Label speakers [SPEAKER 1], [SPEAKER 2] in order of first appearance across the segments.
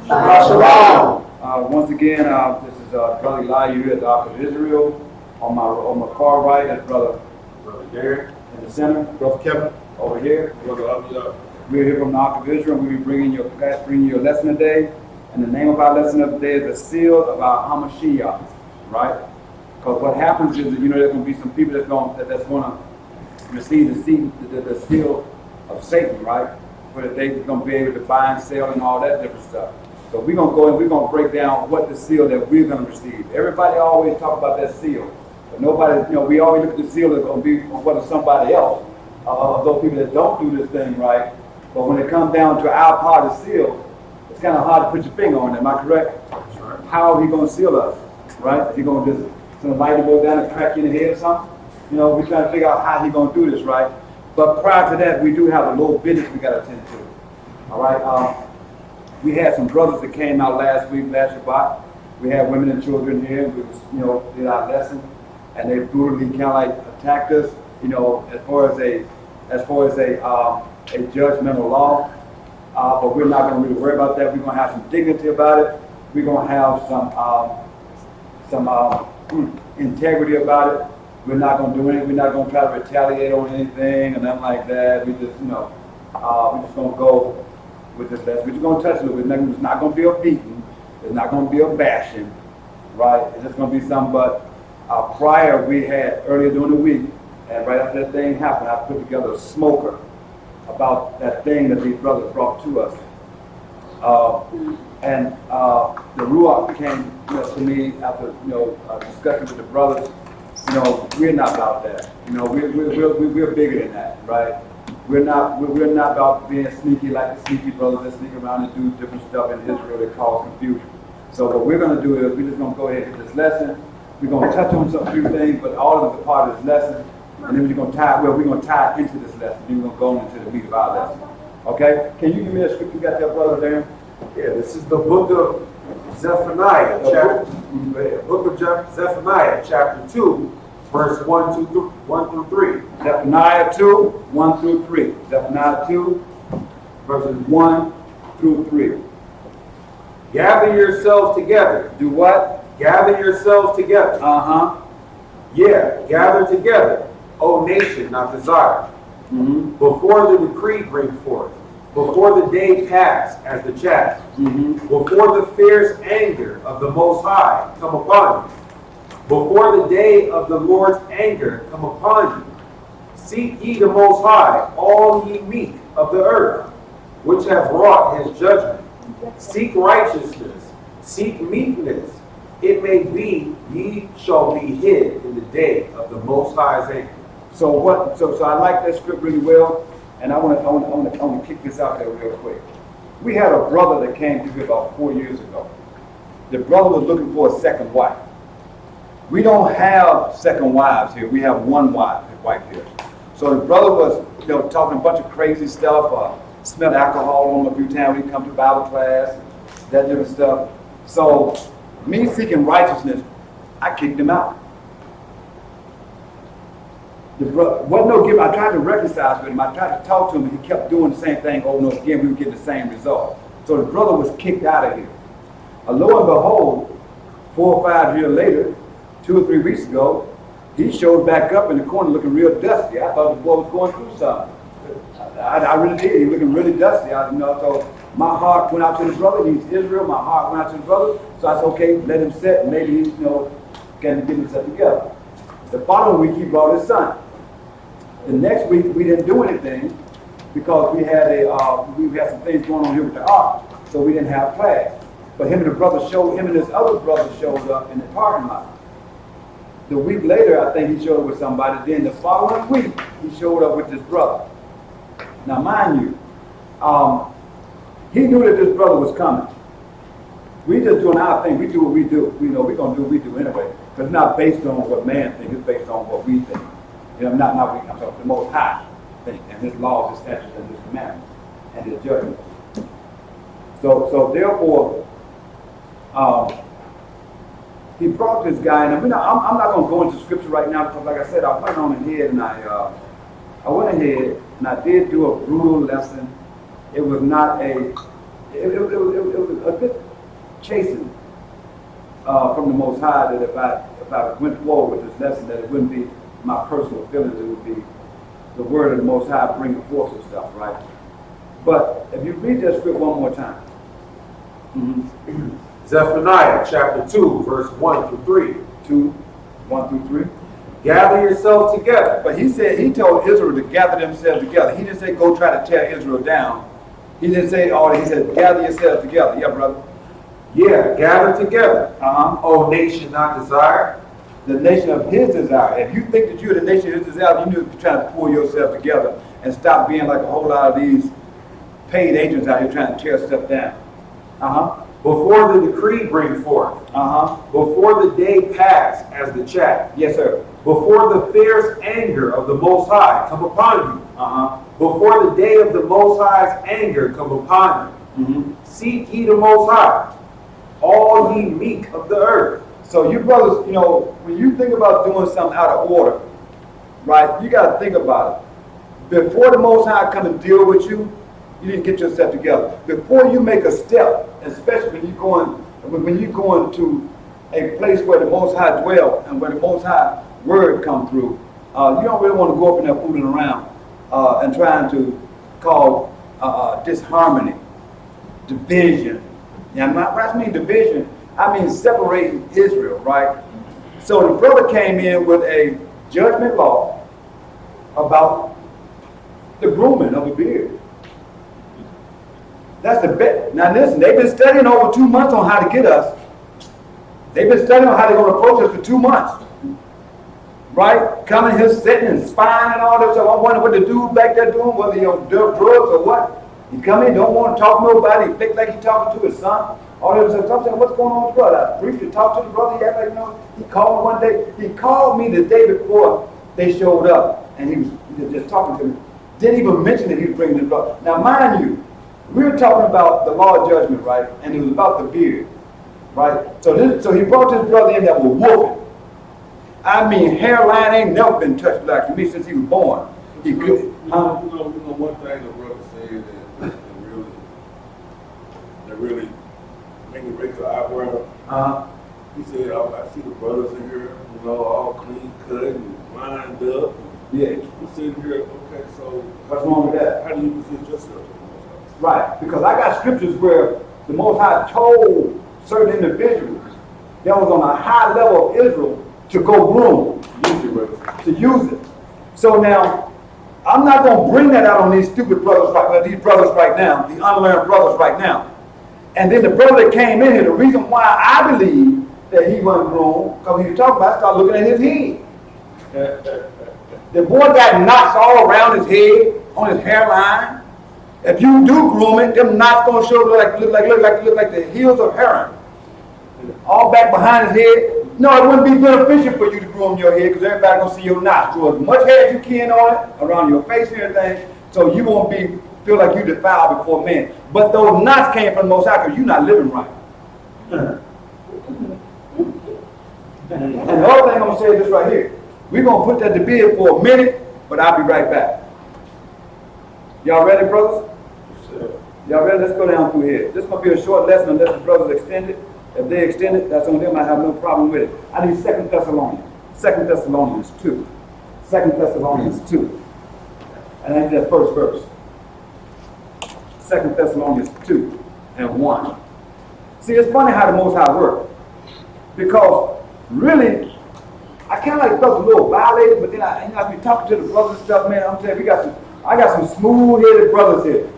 [SPEAKER 1] Shabbat Shalom.
[SPEAKER 2] Once again, this is Brother Eliyahu here at the Ark of Israel. On my far right is Brother
[SPEAKER 1] Darrin.
[SPEAKER 2] In the center,
[SPEAKER 1] Brother Kevin.
[SPEAKER 2] over here.
[SPEAKER 1] Brother Abiyah.
[SPEAKER 2] We're here from the Ark of Israel. We'll be bringing you a lesson today. And the name of our lesson of the day is the seal of our Hamasiach, right? Because what happens is that, there's going to be some people that's going to receive the seal of Satan, right? Where they're going to be able to buy and sell and all that different stuff. So we're going to go and we're going to break down what the seal that we're going to receive. Everybody always talk about that seal. But nobody, we always look at the seal that's going to be for somebody else. Those people that don't do this thing right. But when it comes down to our part of the seal, it's kind of hard to put your finger on it. Am I correct?
[SPEAKER 1] That's right.
[SPEAKER 2] How are he going to seal us? Right? Is he going to just some light to go down and crack you in the head or something? We're trying to figure out how he's going to do this, right? But prior to that, we do have a little business we got to attend to. All right? We had some brothers that came out last Shabbat. We had women and children here. We did our lesson, and they brutally kind of like attacked us. As far as a judgmental law. But we're not going to really worry about that. We're going to have some dignity about it. We're going to have some integrity about it. We're not going to do anything. We're not going to try to retaliate on anything or nothing like that. We just, we're just going to go with this lesson. We're just going to touch a little bit. It's not going to be a beating. It's not going to be a bashing, right? It's just going to be something. But prior, we had earlier during the week, and right after that thing happened, I put together a smoker about that thing that these brothers brought to us. And the Ruach came to me after discussion with the brothers. We're not about that. We're bigger than that, right? We're not about being sneaky like the sneaky brothers that sneak around and do different stuff in Israel that cause confusion. So what we're going to do is we're just going to go ahead and hit this lesson. We're going to touch on some few things, but all of it is a part of this lesson. And then we're going to tie it into this lesson. Then we're going to go into the meat of our lesson. Okay? Can you give me a scripture you got there, Brother Darrin?
[SPEAKER 1] Yeah, this is the book of Zephaniah, book of Zephaniah, chapter 2, verse 1 through 3.
[SPEAKER 2] Zephaniah 2, 1 through 3. Zephaniah 2, verses 1 through 3.
[SPEAKER 1] Gather yourselves together.
[SPEAKER 2] Do what?
[SPEAKER 1] Gather yourselves together. Yeah, gather together, O nation not desired. Before the decree bring forth, before the day pass as the chaff, before the fierce anger of the Most High come upon you, before the day of the Lord's anger come upon you, seek ye the Most High, all ye meek of the earth, which have wrought his judgment. Seek righteousness, seek meekness. It may be ye shall be hid in the day of the Most High's anger.
[SPEAKER 2] So I like that script really well, and I want to kick this out there real quick. We had a brother that came to here about 4 years ago. The brother was looking for a second wife. We don't have second wives here. We have one wife here. So the brother was talking a bunch of crazy stuff. Smelled alcohol on him a few times when he come to Bible class, that different stuff. So me seeking righteousness, I kicked him out. The brother wasn't no give. I tried to reconcile with him. I tried to talk to him, and he kept doing the same thing over and over again. We were getting the same result. So the brother was kicked out of here. Lo and behold, 4 or 5 years later, 2 or 3 weeks ago, he showed back up in the corner looking real dusty. I thought the boy was going through something. I really did. He was looking really dusty. So my heart went out to the brother. He's Israel. My heart went out to the brother. So I said, okay, let him sit, and maybe he's can get himself together. The following week, he brought his son. The next week, we didn't do anything because we had some things going on here with the Ark, so we didn't have class. But him and his other brother showed up in the parking lot. The week later, I think he showed up with somebody. Then the following week, he showed up with this brother. Now, mind you, he knew that this brother was coming. We just doing our thing. We do what we do. We're going to do what we do anyway. But it's not based on what man thinks. It's based on what we think. I'm talking the Most High thing, and his laws, his statutes, and his commandments, and his judgments. So therefore, he brought this guy, and I'm not going to go into scripture right now because, like I said, I went on ahead and I went ahead and I did do a brutal lesson. It was not it was a good chastened from the Most High, that if I went forward with this lesson, that it wouldn't be my personal feelings, it would be the word of the Most High bringing forth some stuff, right? But if you read that script one more time.
[SPEAKER 1] Zephaniah chapter 2, verse 1 through 3.
[SPEAKER 2] 2, 1 through 3.
[SPEAKER 1] Gather yourselves together.
[SPEAKER 2] But he told Israel to gather themselves together. He didn't say go try to tear Israel down. He didn't say he said gather yourselves together. Yeah, brother.
[SPEAKER 1] Yeah, gather together. O nation not desired.
[SPEAKER 2] The nation of his desire. If you think that you're the nation of his desire, you need to try to pull yourself together and stop being like a whole lot of these paid agents out here trying to tear stuff down.
[SPEAKER 1] Before the decree bring forth. Before the day pass as the chaff.
[SPEAKER 2] Yes, sir.
[SPEAKER 1] Before the fierce anger of the Most High come upon you. Before the day of the Most High's anger come upon you. Seek ye the Most High, all ye meek of the earth.
[SPEAKER 2] So you brothers, when you think about doing something out of order, right, you got to think about it. Before the Most High come and deal with you, you need to get yourself together. Before you make a step, especially when you're going to a place where the Most High dwell and where the Most High word come through, you don't really want to go up in there fooling around and trying to cause disharmony, division. Now, when I mean division, I mean separating Israel, right? So the brother came in with a judgment law about the grooming of a beard. That's the bet. Now listen, they've been studying over 2 months on how to get us. They've been studying on how they're going to approach us for 2 months. Right? Coming here, sitting and spying and all this stuff. I wonder what the dude back there doing, whether he on drugs or what. He come in, don't want to talk to nobody. He think like he talking to his son. All this stuff. I'm saying, what's going on with the brother? I briefly talked to the brother. He act like, he called me one day. He called me the day before they showed up. And he was just talking to me. Didn't even mention that he was bringing the brother. Now, mind you, we were talking about the law of judgment, right? And it was about the beard, right? So he brought this brother in that was whooping. I mean, hairline ain't never been touched like to me since he was born. He could,
[SPEAKER 3] one thing the brother said that really make me raise the eyebrow. He said, I see the brothers in here, all clean cut and lined up.
[SPEAKER 2] Yeah.
[SPEAKER 3] I'm sitting here, okay, so
[SPEAKER 2] what's wrong with that?
[SPEAKER 3] How do you present yourself?
[SPEAKER 2] Right, because I got scriptures where the Most High told certain individuals that was on a high level of Israel to go groom, to use it. So now, I'm not going to bring that out on these stupid brothers, these brothers right now, the unlearned brothers right now. And then the brother that came in here, the reason why I believe that he wasn't groomed, because he was talking about, I started looking at his head. The boy got knots all around his head, on his hairline. If you do groom it, them knots gonna show look like the heels of heron. All back behind his head. No, it wouldn't be beneficial for you to groom your head because everybody gonna see your knots. So as much hair as you can on it, around your face and everything, so you won't feel like you defiled before men. But those knots came from the Most High because you're not living right. And the other thing I'm gonna say is this right here. We're gonna put that to bed for a minute, but I'll be right back. Y'all ready, brothers? Y'all ready? Let's go down through here. This is going to be a short lesson unless the brothers extend it. If they extend it, that's on them. I have no problem with it. I need 2 Thessalonians. 2 Thessalonians 2. 2 Thessalonians 2. And I need that first verse. 2 Thessalonians 2 and 1. See, it's funny how the Most High works. Because really, I kind of felt a little violated, but then I be talking to the brothers and stuff, man. I'm telling you, I got some smooth-headed brothers here.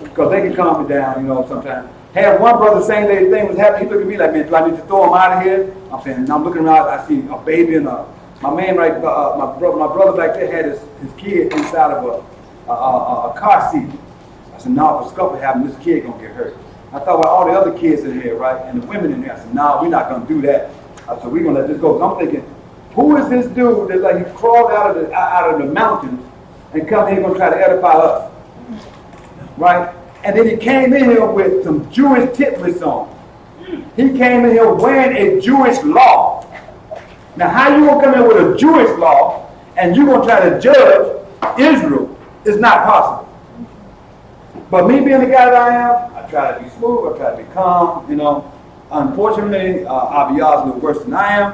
[SPEAKER 2] Because they can calm me down, sometimes. Had one brother saying that thing was happening, he looked at me like, man, do I need to throw him out of here? I'm saying, now I'm looking around, I see a baby and my man my brother back there had his kid inside of a car seat. I said, no, if a scuffle happens, this kid gonna get hurt. I thought about all the other kids in here, right, and the women in there. I said, no, we're not gonna do that. I said, we're gonna let this go. I'm thinking, who is this dude that like he crawled out of the mountains and come here and gonna try to edify us? Right? And then he came in here with some Jewish titlets on. He came in here wearing a Jewish law. Now, how you gonna come in with a Jewish law and you gonna try to judge Israel? It's not possible. But me being the guy that I am, I try to be smooth, I try to be calm, Unfortunately, Abiyah is a little worse than I am.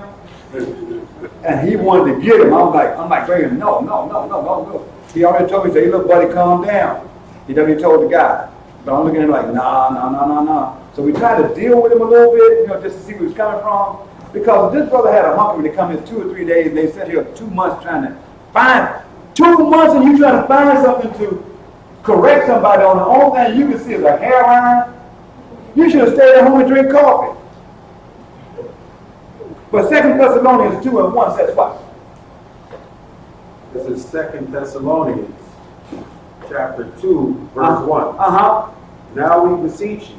[SPEAKER 2] And he wanted to get him. I'm like, Graham, no. He already told me, he said, hey, look, buddy, calm down. He already told the guy. But I'm looking at him like, nah. So we tried to deal with him a little bit, just to see where he was coming from. Because this brother had a hunker when they come here 2 or 3 days, and they sat here 2 months trying to find, 2 months and you trying to find something to correct somebody on. The only thing you can see is a hairline. You should have stayed at home and drink coffee. But 2 Thessalonians 2:1 says what?
[SPEAKER 1] This is 2 Thessalonians chapter 2, verse 1. Now we beseech you,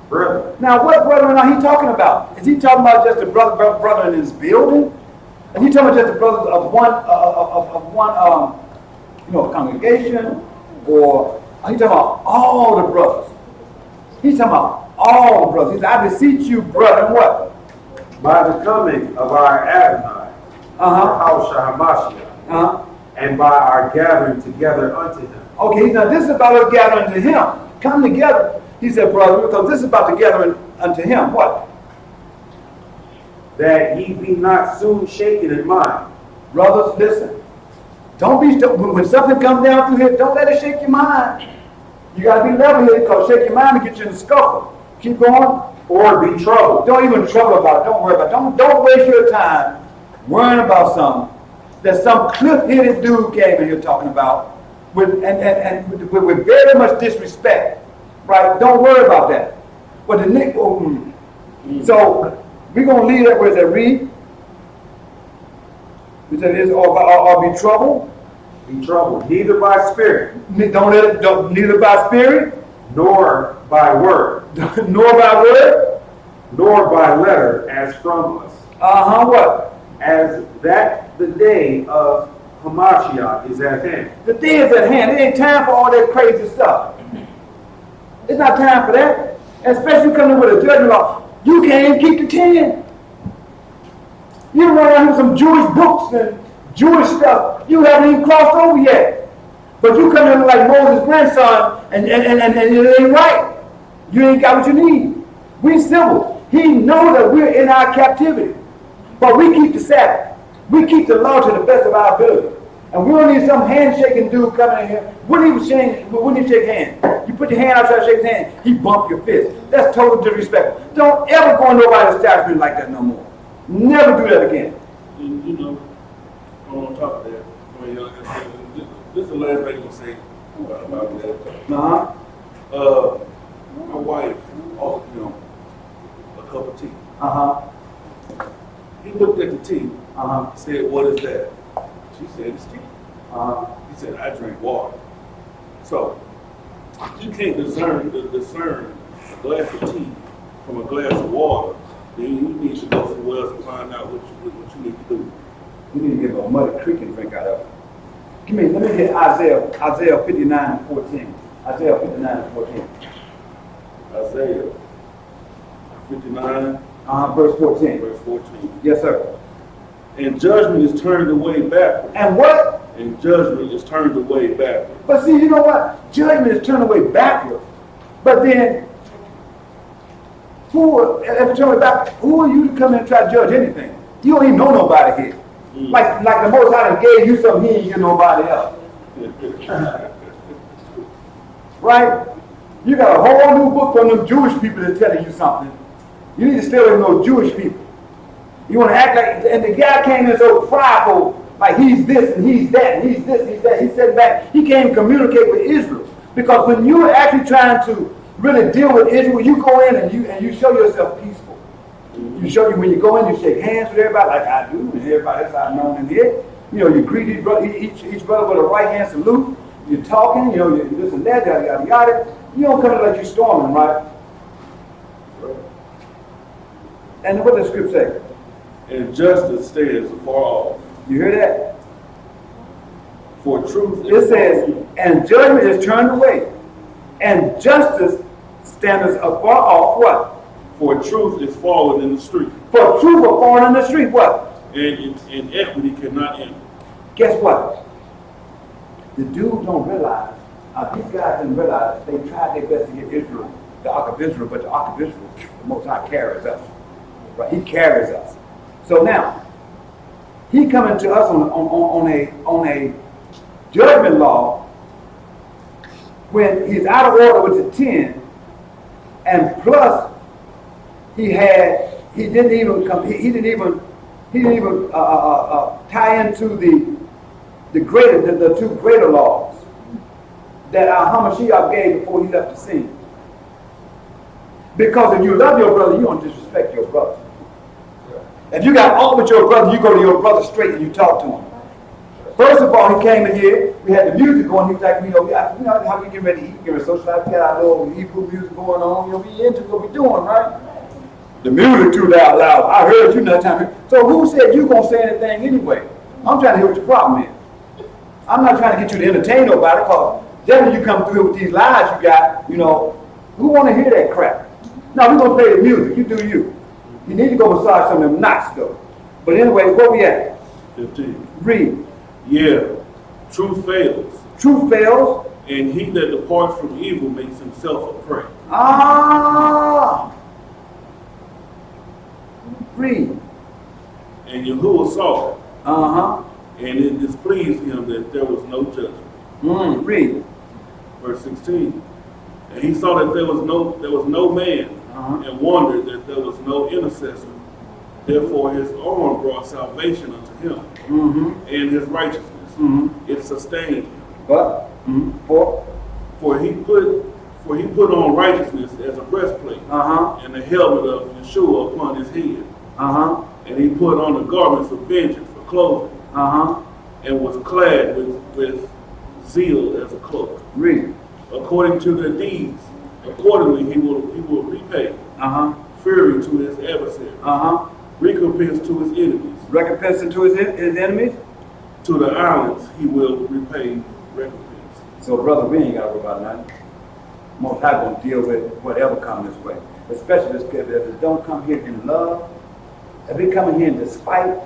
[SPEAKER 1] brethren.
[SPEAKER 2] Now what brethren are he talking about? Is he talking about just the brother in his building? Is he talking about just the brothers of one congregation? Or are he talking about all the brothers? He's talking about all the brothers. He said, I beseech you, brethren, what?
[SPEAKER 1] By the coming of our Adonai, our house Hamasiach, and by our gathering together unto him.
[SPEAKER 2] Okay, now this is about us gathering to him. Come together. He said, brother, because this is about the gathering unto him. What?
[SPEAKER 1] That ye be not soon shaken in mind.
[SPEAKER 2] Brothers, listen. Don't be, when something comes down through here, don't let it shake your mind. You got to be level-headed, because shake your mind and get you in a scuffle. Keep going.
[SPEAKER 1] Or be troubled.
[SPEAKER 2] Don't even trouble about it. Don't worry about it. Don't waste your time worrying about something that some cliff-headed dude came in here talking about with very much disrespect. Right? Don't worry about that. But so we're going to leave that where it said read. It said or be troubled.
[SPEAKER 1] Be troubled. Neither by spirit.
[SPEAKER 2] Neither by spirit.
[SPEAKER 1] Nor by word.
[SPEAKER 2] Nor by word.
[SPEAKER 1] Nor by letter as from us.
[SPEAKER 2] What?
[SPEAKER 1] As that the day of Hamasiach is at hand.
[SPEAKER 2] The day is at hand. It ain't time for all that crazy stuff. It's not time for that. Especially coming with a judgment law. You can't even keep the 10. You run around with some Jewish books and Jewish stuff. You haven't even crossed over yet. But you come in like Moses' grandson and it ain't right. You ain't got what you need. We civil. He knows that we're in our captivity. But we keep the Sabbath. We keep the law to the best of our ability. And we don't need some handshaking dude coming in here. When he shake hands, you put your hand out, try to shake his hand, he bump your fist. That's total disrespectful. Don't ever go in nobody's establishment like that no more. Never do that again.
[SPEAKER 3] And, on top of that, this is the last thing I'm going to say about that. My wife offered him a cup of tea. He looked at the tea, said, what is that? She said, it's tea. He said, I drink water. So, you can't discern a glass of tea from a glass of water. Then you need to go somewhere else and find out what you need to do.
[SPEAKER 2] You need to get a muddy creek and drink out of it. Let me get Isaiah 59:14. Isaiah 59:14.
[SPEAKER 3] Isaiah 59.
[SPEAKER 2] Verse 14.
[SPEAKER 3] Verse 14.
[SPEAKER 2] Yes, sir.
[SPEAKER 3] And judgment is turned away backward.
[SPEAKER 2] And what?
[SPEAKER 3] And judgment is turned away backward.
[SPEAKER 2] But see, you know what? Judgment is turned away backward. But then, who are you to come in and try to judge anything? You don't even know nobody here. Like the Most High gave you something, he ain't give nobody else. Right? You got a whole new book from them Jewish people that's telling you something. You need to stay with those Jewish people. You want to act like, and the guy came in so prideful, like he's this and he's that and he's this and he's that. He said back, he can't communicate with Israel. Because when you're actually trying to really deal with Israel, you go in and you show yourself peaceful. You show you when you go in, you shake hands with everybody like I do, and everybody else I've known in here. You greet each brother with a right hand salute. You're talking, you this and that, yada yada yada. You don't come in like you're storming, right? And what does the script say?
[SPEAKER 3] And justice stands afar off.
[SPEAKER 2] You hear that?
[SPEAKER 3] For truth.
[SPEAKER 2] It says, and judgment is turned away, and justice stands afar off. What?
[SPEAKER 3] For truth is fallen in the street.
[SPEAKER 2] For truth will fall in the street. What?
[SPEAKER 3] And equity cannot enter.
[SPEAKER 2] Guess what? The dudes don't realize, these guys didn't realize they tried their best to get Israel the Ark of Israel, but the Ark of Israel, the Most High carries us. Right? He carries us. So now, he coming to us on a judgment law when he's out of order with the 10, and plus he didn't even tie into the two greater laws that our Hamasiach gave before he left the scene. Because if you love your brother, you don't disrespect your brother. If you got all with your brother, you go to your brother straight and you talk to him. First of all, he came in here, we had the music going, he was like, how we get ready to eat, get ready to socialize, we had our little Hebrew music going on, we into what we doing, right? The music too loud. I heard you another time. So who said you gonna say anything anyway? I'm trying to hear what your problem is. I'm not trying to get you to entertain nobody, because then you come through with these lies you got, who wanna hear that crap? No, we're gonna play the music, you do you. You need to go massage some of them knots though. But anyway, where we at?
[SPEAKER 3] 15.
[SPEAKER 2] Read.
[SPEAKER 3] Yeah, truth fails.
[SPEAKER 2] Truth fails.
[SPEAKER 3] And he that departs from evil makes himself a prey.
[SPEAKER 2] Read.
[SPEAKER 3] And Yahuwah saw it. And it displeased him that there was no judgment.
[SPEAKER 2] Read.
[SPEAKER 3] Verse 16. And he saw that there was no man, and wondered that there was no intercessor. Therefore his arm brought salvation unto him, and his righteousness. It sustained him.
[SPEAKER 2] But
[SPEAKER 3] For he put on righteousness as a breastplate, and the helmet of Yeshua upon his head. And he put on the garments of vengeance for clothing, and was clad with zeal as a cloak.
[SPEAKER 2] Read.
[SPEAKER 3] According to their deeds, accordingly he will repay. Fury to his adversary. Recompense to his enemies.
[SPEAKER 2] Recompense to his enemies.
[SPEAKER 3] To the islands he will repay recompense.
[SPEAKER 2] So brother, we ain't gotta worry about nothing. Most High gonna deal with whatever comes this way. Especially if it don't come here in love. If it come in here in despite.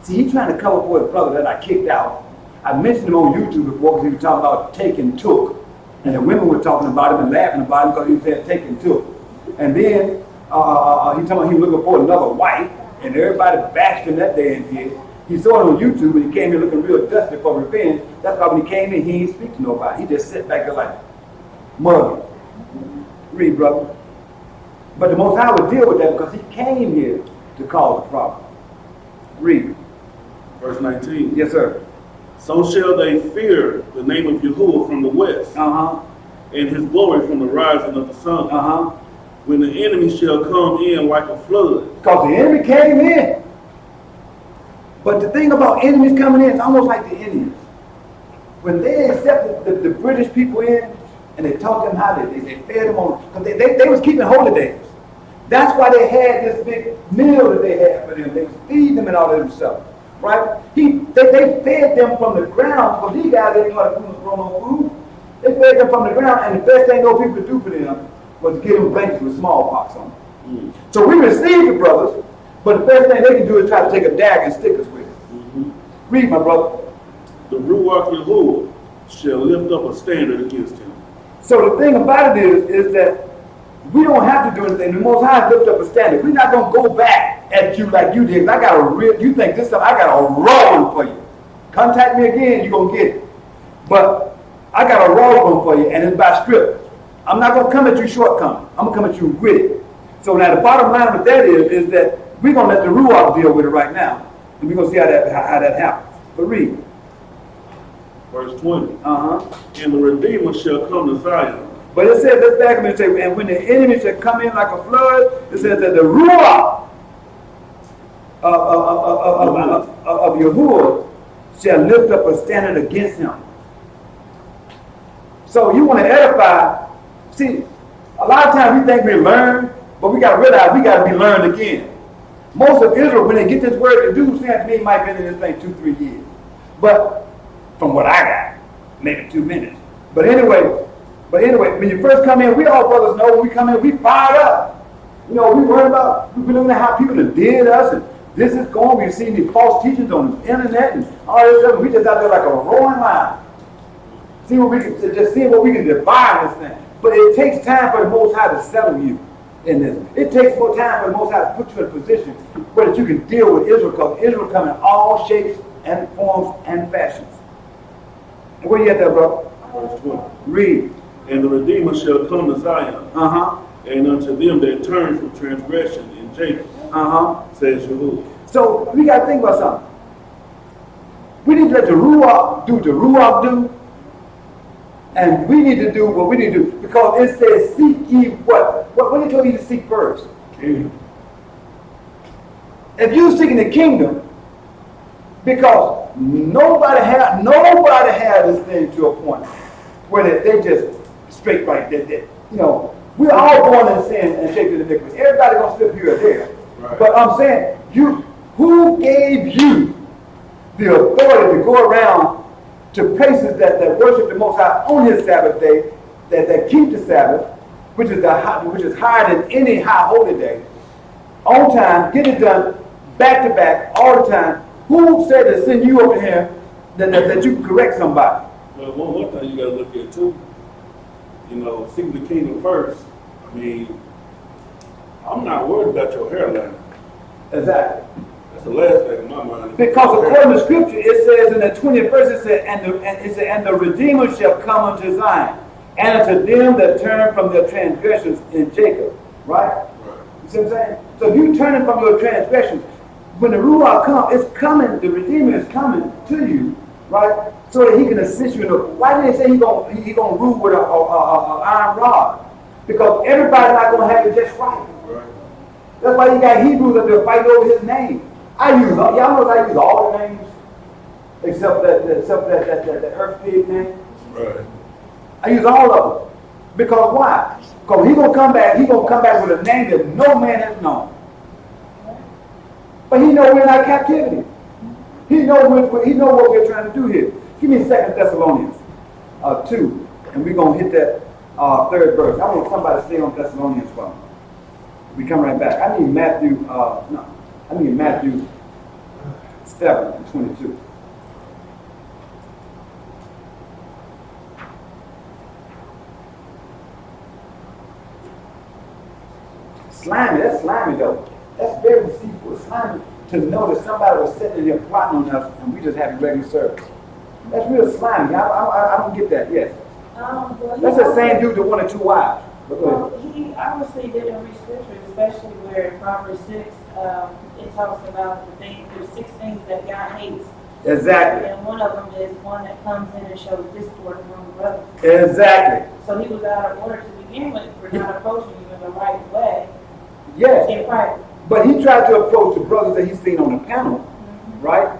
[SPEAKER 2] See, he's trying to cover for his brother that I kicked out. I mentioned him on YouTube before because he was talking about take and took. And the women were talking about him and laughing about him because he said take and took. And then he told me he was looking for another wife, and everybody bashed him that day in here. He saw it on YouTube and he came here looking real dusty for revenge. That's why when he came in, he didn't speak to nobody. He just sat back there like, muggy. Read, brother. But the Most High would deal with that because he came here to cause a problem. Read.
[SPEAKER 3] Verse 19.
[SPEAKER 2] Yes, sir.
[SPEAKER 3] So shall they fear the name of Yahuwah from the west, and his glory from the rising of the sun. When the enemy shall come in like a flood.
[SPEAKER 2] Because the enemy came in. But the thing about enemies coming in, it's almost like the Indians. When they accepted the British people in, and they taught them how they fed them on, because they was keeping holy days. That's why they had this big meal that they had for them. They was feeding them and all that stuff. Right? They fed them from the ground, because these guys didn't know how to grow no food. They fed them from the ground, and the best thing those people could do for them was to give them blankets with smallpox on them. So we received the brothers, but the best thing they can do is try to take a dagger and stick us with it. Read, my brother.
[SPEAKER 3] The Ruach Yahuwah shall lift up a standard against him.
[SPEAKER 2] So the thing about it is that we don't have to do anything. The Most High lift up a standard. We're not going to go back at you like you did. I got you think this stuff, I got a raw one for you. Contact me again, you're going to get it. But I got a raw one for you, and it's by script. I'm not going to come at you shortcoming. I'm going to come at you with it. So now the bottom line with that is that we're going to let the Ruach deal with it right now. And we're going to see how that happens. But read.
[SPEAKER 3] Verse 20. And the Redeemer shall come to Zion.
[SPEAKER 2] But it says, let's back up and say, and when the enemy shall come in like a flood, it says that the Ruach of Yahuwah shall lift up a standard against him. So you want to edify. See, a lot of times we think we learn, but we got to realize we got to be learned again. Most of Israel, when they get this word, the dude saying to me might have been in this thing 2-3 years. But from what I got, maybe 2 minutes. But anyway, when you first come in, we all brothers know when we come in, we fired up. We worry about, we looking at how people have did us, and this is going, we've seen these false teachings on the internet and all this stuff, and we just out there like a roaring lion. See what we can divide this thing. But it takes time for the Most High to settle you in this. It takes more time for the Most High to put you in a position where that you can deal with Israel, because Israel comes in all shapes and forms and fashions. And where you at there, bro?
[SPEAKER 3] Verse 20.
[SPEAKER 2] Read.
[SPEAKER 3] And the Redeemer shall come to Zion, and unto them that turn from transgression in Jacob, says Yahuwah.
[SPEAKER 2] So we got to think about something. We need to let the Ruach do what the Ruach do, and we need to do what we need to do, because it says, seek ye what? What did it tell you to seek first?
[SPEAKER 3] Kingdom.
[SPEAKER 2] If you're seeking the kingdom, because nobody had this thing to a point where they just straight right there. You know, we're all born in sin and shaped in iniquity. Everybody gonna slip here or there.
[SPEAKER 3] Right.
[SPEAKER 2] But I'm saying, who gave you the authority to go around to places that worship the Most High on His Sabbath day, that keep the Sabbath, which is higher than any high holy day, on time, get it done, back to back, all the time? Who said to send you over here that you can correct somebody?
[SPEAKER 3] Well, one thing you got to look at too, you know, seeking the kingdom first. I mean, I'm not worried about your hairline.
[SPEAKER 2] Exactly.
[SPEAKER 3] That's the last thing in my mind.
[SPEAKER 2] Because according to Scripture, it says in the 20th verse, it says, and the Redeemer shall come unto Zion, and unto them that turn from their transgressions in Jacob. Right? You see what I'm saying? So if you turning from your transgressions, when the Ruach comes, it's coming, the Redeemer is coming to you, right? So that He can assist you. Why did they say He gonna rule with an iron rod? Because everybody's not gonna have it just right. That's why you got Hebrews up there fighting over His name. Y'all know I use all the names except that earth pig name.
[SPEAKER 3] Right.
[SPEAKER 2] I use all of them. Because why? Because He's gonna come back with a name that no man has known. But He knows we're in our captivity. He knows what we're trying to do here. Give me 2 Thessalonians 2, and we're going to hit that third verse. I want somebody to stay on Thessalonians for me. We come right back. I need Matthew 7 and 22. Slimy, that's slimy though. That's very deceitful. It's slimy to know that somebody was sitting here plotting on us and we just having regular service. That's real slimy. I don't get that. Yes. That's the same dude that wanted 2 wives.
[SPEAKER 4] Well, he obviously didn't read scripture, especially where in Proverbs 6, it talks about there's 6 things that God hates.
[SPEAKER 2] Exactly.
[SPEAKER 4] And one of them is one that comes in and shows discord among brothers.
[SPEAKER 2] Exactly.
[SPEAKER 4] So he was out of order to begin with for not approaching you in the right way.
[SPEAKER 2] Yes.
[SPEAKER 4] In private.
[SPEAKER 2] But he tried to approach the brothers that he's seen on the panel, right?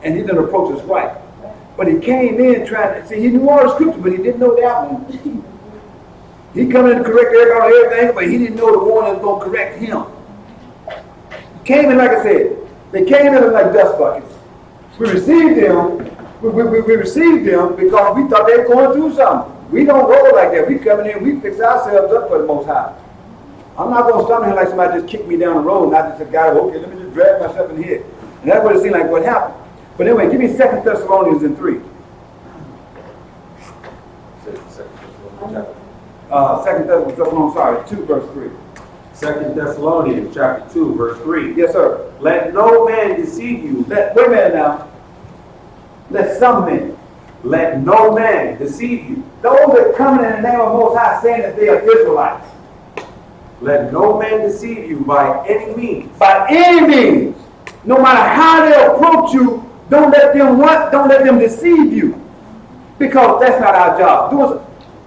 [SPEAKER 2] And he didn't approach us right. But he came in trying to see, he knew all the scripture, but he didn't know that one. He come in to correct everybody on everything, but he didn't know the one that was going to correct him. He came in, like I said, they came in like dust buckets. We received them. We received them because we thought they were going through something. We don't roll like that. We come in here, we fix ourselves up for the Most High. I'm not going to stand here like somebody just kicked me down the road and I just said, God, okay, let me just drag myself in here. And that's what it seemed like what happened. But anyway, give me 2 Thessalonians 3. 2 Thessalonians, sorry, 2 verse 3.
[SPEAKER 1] 2 Thessalonians chapter 2, verse 3.
[SPEAKER 2] Yes, sir.
[SPEAKER 1] Let no man deceive you.
[SPEAKER 2] Wait a minute now. Let some men.
[SPEAKER 1] Let no man deceive you.
[SPEAKER 2] Those that come in the name of Most High saying that they are Israelites.
[SPEAKER 1] Let no man deceive you by any means.
[SPEAKER 2] By any means. No matter how they approach you, don't let them deceive you. Because that's not our job.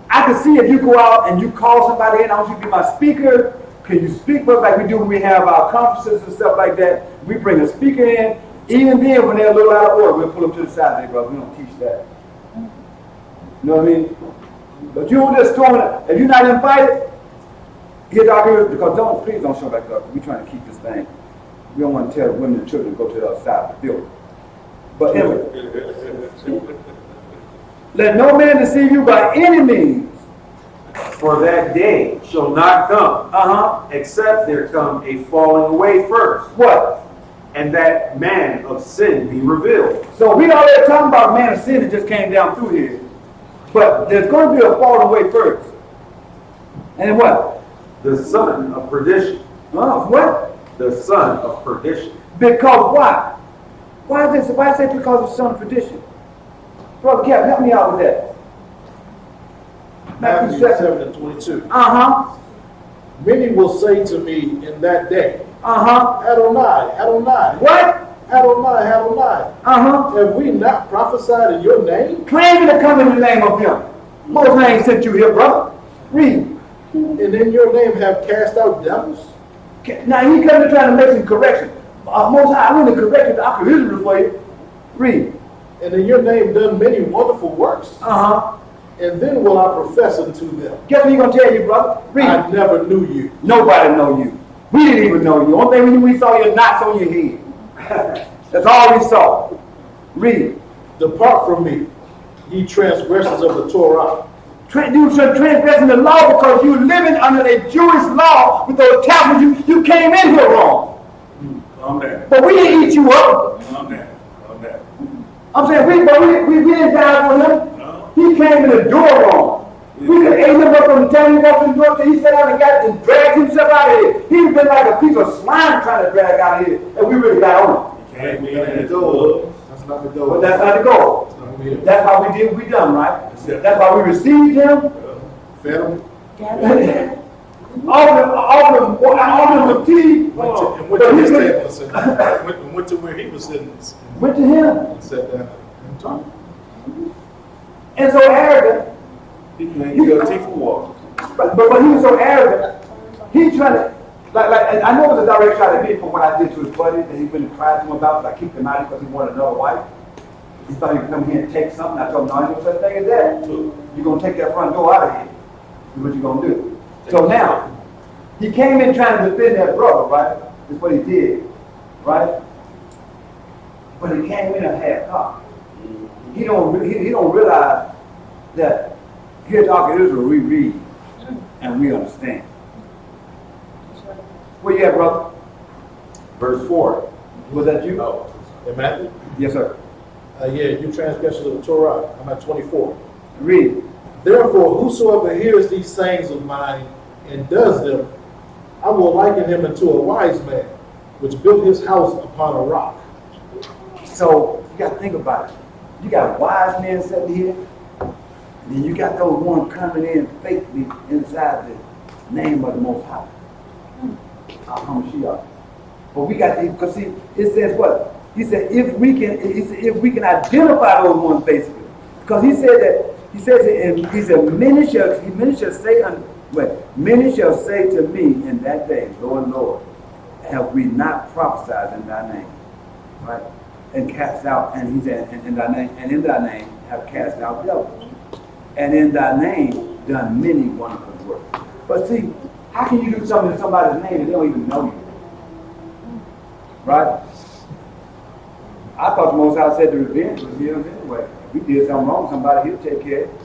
[SPEAKER 2] I can see if you go out and you call somebody in, I want you to be my speaker. Can you speak for us like we do when we have our conferences and stuff like that? We bring a speaker in. Even then, when they're a little out of order, we'll pull them to the side. Brother, we don't teach that. You know what I mean? But you don't just throw it. If you're not invited, get out here, because please don't show back up. We're trying to keep this thing. We don't want to tell women and children to go to the other side of the building. But anyway, let no man deceive you by any means.
[SPEAKER 1] For that day shall not come, except there come a falling away first.
[SPEAKER 2] What?
[SPEAKER 1] And that man of sin be revealed.
[SPEAKER 2] So we already talking about man of sin that just came down through here. But there's going to be a falling away first. And what?
[SPEAKER 1] The son of perdition.
[SPEAKER 2] What?
[SPEAKER 1] The son of perdition.
[SPEAKER 2] Because why? Why is this? Why is it because of son of perdition? Brother Kevin, help me out with that.
[SPEAKER 5] Matthew 7:22.
[SPEAKER 6] Many will say to me in that day,
[SPEAKER 2] Adonai,
[SPEAKER 6] Adonai.
[SPEAKER 2] What?
[SPEAKER 6] Adonai, Adonai. Have we not prophesied in your name?
[SPEAKER 2] Claiming to come in the name of him. Most names sent you here, brother. Read.
[SPEAKER 6] And in your name have cast out devils?
[SPEAKER 2] Now he comes to try to make some correction. Most High, I want to correct the Ark of Israel for you. Read.
[SPEAKER 6] And in your name done many wonderful works? And then will I profess unto them.
[SPEAKER 2] Guess what he's going to tell you, brother? Read.
[SPEAKER 6] I never knew you.
[SPEAKER 2] Nobody know you. We didn't even know you. Only thing we saw your knots on your head. That's all we saw. Read.
[SPEAKER 6] Depart from me, ye transgressors of the Torah.
[SPEAKER 2] You transgressing the law because you living under a Jewish law with those tablets. You came in here wrong.
[SPEAKER 3] Calm down.
[SPEAKER 2] But we didn't eat you up.
[SPEAKER 3] Calm down. Calm down.
[SPEAKER 2] I'm saying we didn't die for him.
[SPEAKER 3] No.
[SPEAKER 2] He came in the door wrong. We could have ate him up from the time he walked in the door till he sat down and got and dragged himself out of here. He'd been like a piece of slime trying to drag out of here, and we really got on him.
[SPEAKER 3] Can't be in
[SPEAKER 6] That's
[SPEAKER 3] his blood.
[SPEAKER 6] not the goal.
[SPEAKER 2] But that's not the goal. That's how we did what we done, right? That's why we received him.
[SPEAKER 6] Fed them.
[SPEAKER 2] All of them fatigue.
[SPEAKER 6] And went to his table and went to where he was sitting.
[SPEAKER 2] Went to him.
[SPEAKER 6] And sat down and talked.
[SPEAKER 2] And so arrogant.
[SPEAKER 3] He can't get a teeth for water.
[SPEAKER 2] But he was so arrogant. He trying to, like I know it was a direct shot at me from what I did to his buddy that he went and cried to him about. I kicked him out because he wanted another wife. He thought he could come here and take something. I told him, no, ain't no such thing as that. You're going to take that front door out of here. That's what you're going to do. So now, he came in trying to defend that brother, right? That's what he did, right? But he came in a half cocked. He don't realize that here at Ark of Israel we read and we understand. Where you at, brother?
[SPEAKER 1] Verse 4.
[SPEAKER 2] Was that you?
[SPEAKER 6] Oh, in Matthew?
[SPEAKER 2] Yes, sir.
[SPEAKER 6] Yeah, you transgressors of the Torah. I'm at 24.
[SPEAKER 2] Read.
[SPEAKER 6] Therefore, whosoever hears these sayings of mine and does them, I will liken him unto a wise man, which built his house upon a rock.
[SPEAKER 2] So you got to think about it. You got wise men sitting here, and then you got those ones coming in fakely inside the name of the Most High. Hamasiach. But we got to, because see, it says what? He said if we can identify those ones basically, because he said that he said many shall say to me in that day, Lord, Lord, have we not prophesied in thy name, right? And cast out, and he said, and in thy name have cast out devils, and in thy name done many wonderful works. But see, how can you do something in somebody's name and they don't even know you? Right? I thought the Most High said the revenge was his anyway. If we did something wrong, somebody he'll take care of it.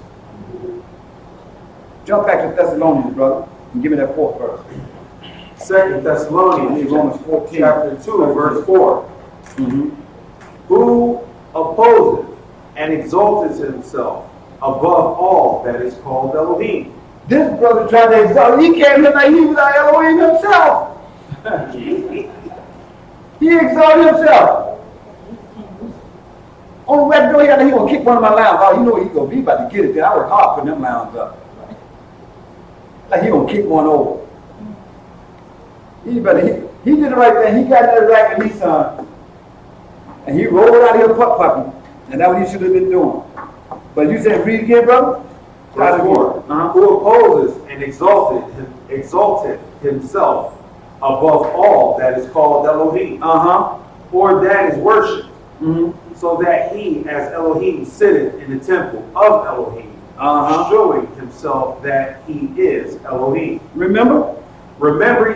[SPEAKER 2] Jump back to Thessalonians, brother, and give me that fourth verse.
[SPEAKER 1] 2 Thessalonians,
[SPEAKER 2] Romans 14.
[SPEAKER 1] chapter 2, verse 4. Who opposes and exalts himself above all that is called Elohim.
[SPEAKER 2] This brother tried to exalt. He came here like he was our Elohim himself. He exalted himself. On the way to go, he gonna kick one of my lambs. Oh, you know he's gonna be about to get it. Then I work hard putting them lambs up. Like he gonna kick one over. He did the right thing. He got in that rack and Nissan, and he rolled out here putt-putting, and that's what he should have been doing. But you said, read again, brother.
[SPEAKER 1] Verse 4. Who opposes and exalted himself above all that is called Elohim, or that is worshipped, so that he, as Elohim, sitteth in the temple of Elohim, showing himself that he is Elohim. Remember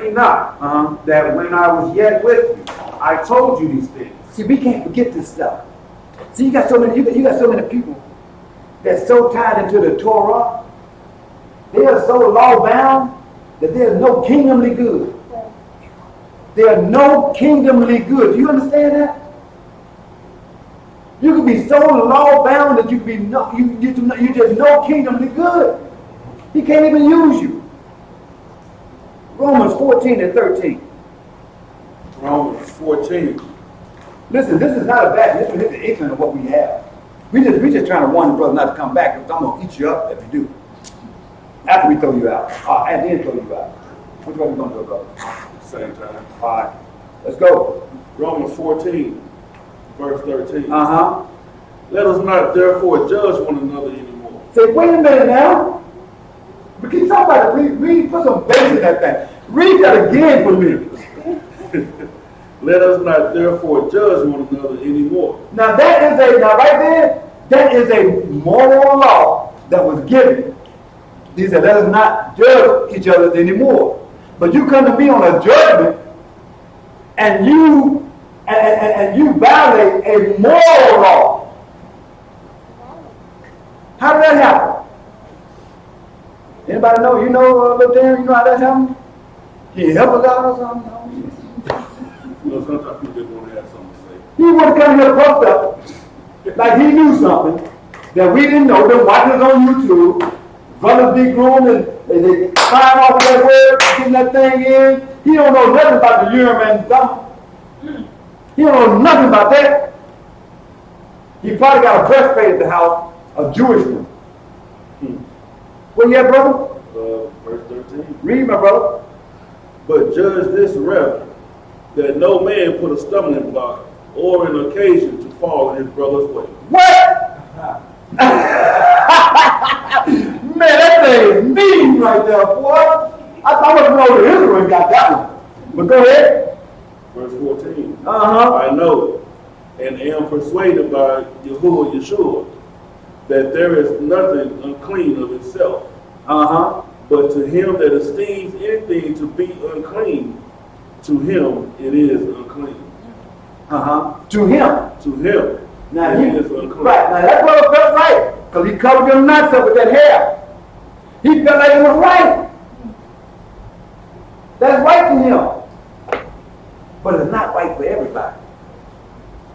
[SPEAKER 1] ye not that when I was yet with you, I told you these things.
[SPEAKER 2] See, we can't forget this stuff. See, you got so many people that's so tied into the Torah. They are so law-bound that there's no kingdomly good. There's no kingdomly good. Do you understand that? You can be so law-bound that you can be you just no kingdomly good. He can't even use you. Romans 14 and 13.
[SPEAKER 3] Romans 14.
[SPEAKER 2] Listen, this is not a bad, this is the inkling of what we have. We just trying to warn the brother not to come back, because I'm going to eat you up if you do. After we throw you out. And then throw you out. Which way we going to go, brother?
[SPEAKER 3] Same time.
[SPEAKER 2] All right. Let's go.
[SPEAKER 3] Romans 14, verse 13.
[SPEAKER 2] Uh-huh.
[SPEAKER 3] Let us not therefore judge one another anymore.
[SPEAKER 2] Say, wait a minute now. But can somebody read, put some bass in that thing. Read that again for me.
[SPEAKER 3] Let us not therefore judge one another anymore.
[SPEAKER 2] Now that is now right there, that is a moral law that was given. He said, let us not judge each other anymore. But you come to me on a judgment, and you violate a moral law. How did that happen? Anybody know? You know, little Darrin, you know how that happened? Can you help us out or something?
[SPEAKER 3] You know, sometimes people just want to have something to say.
[SPEAKER 2] He would have come here puffed up, like he knew something that we didn't know. Been watching us on YouTube, brothers be groomed and they climb off of that word, getting that thing in. He don't know nothing about the Urim and stuff. He don't know nothing about that. He probably got a breastplate at the house, a Jewish one. What you at, brother?
[SPEAKER 3] Verse 13.
[SPEAKER 2] Read, my brother.
[SPEAKER 3] But judge this rather, that no man put a stumbling block or an occasion to fall in his brother's way.
[SPEAKER 2] What? Man, that thing is mean right there, boy. I wasn't know the Israel got that one. But go ahead.
[SPEAKER 3] Verse 14.
[SPEAKER 2] Uh-huh.
[SPEAKER 3] I know and am persuaded by Yahuwah Yeshua that there is nothing unclean of itself.
[SPEAKER 2] Uh-huh.
[SPEAKER 3] But to him that esteems anything to be unclean, to him it is unclean.
[SPEAKER 2] Uh-huh. To him.
[SPEAKER 3] To him
[SPEAKER 2] Now
[SPEAKER 3] it
[SPEAKER 2] he
[SPEAKER 3] is unclean.
[SPEAKER 2] right. Now that brother felt right. Because he covered them nuts up with that hair. He felt like it was right. That's right to him. But it's not right for everybody.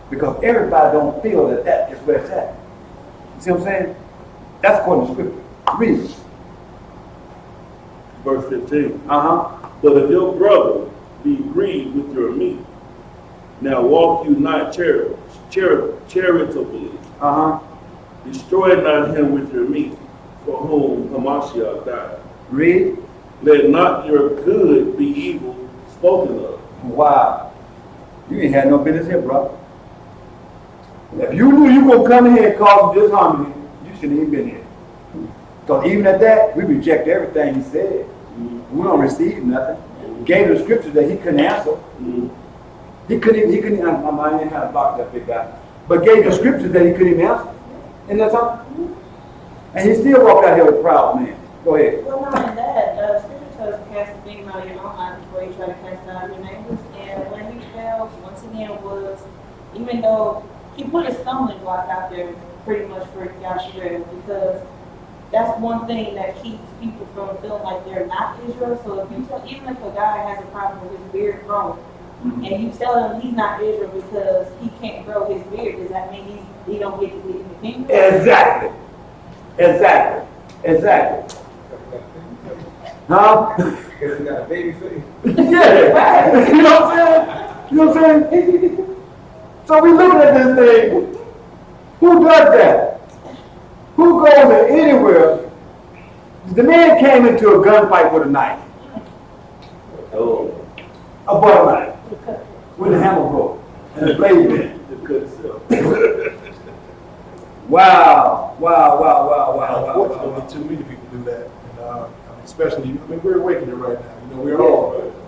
[SPEAKER 2] Because everybody don't feel that that is where it's at. You see what I'm saying? That's according to Scripture. Read it.
[SPEAKER 3] Verse 15.
[SPEAKER 2] Uh-huh.
[SPEAKER 3] But if your brother be grieved with your meat, now walk you not charitably.
[SPEAKER 2] Uh-huh.
[SPEAKER 3] Destroy not him with your meat, for whom Hamasiach died.
[SPEAKER 2] Read.
[SPEAKER 3] Let not your good be evil spoken of.
[SPEAKER 2] Wow. You ain't had no business here, bro. If you knew you were going to come here and cause disharmony, you shouldn't even been here. Because even at that, we reject everything he said. We don't receive nothing. Gave the scriptures that he couldn't answer. He couldn't, I ain't had to block that big guy. But gave the scriptures that he couldn't even answer. Isn't that something? And he still walked out here with a proud man. Go ahead.
[SPEAKER 4] Well, not in that. Scripture tells you cast the demon out of your own mind before you try to cast it out of your neighbors. And when he fell, once again, was, even though he put a stumbling block out there pretty much for Yashua, because that's one thing that keeps people from feeling like they're not Israel. So if you tell, even if a guy has a problem with his beard growing, and you tell him he's not Israel because he can't grow his beard, does that mean he don't get to get in the kingdom?
[SPEAKER 2] Exactly. Huh?
[SPEAKER 1] Because he got a baby face.
[SPEAKER 2] Yeah. You know what I'm saying? You know what I'm saying? So we looking at this thing. Who does that? Who goes anywhere? The man came into a gunfight with a knife.
[SPEAKER 3] Oh,
[SPEAKER 2] A butter knife. With a hammer broke. And a blade bent.
[SPEAKER 3] it cut itself.
[SPEAKER 2] Wow.
[SPEAKER 6] Unfortunately, too many people do that. And, especially, we're awakening right now. You know,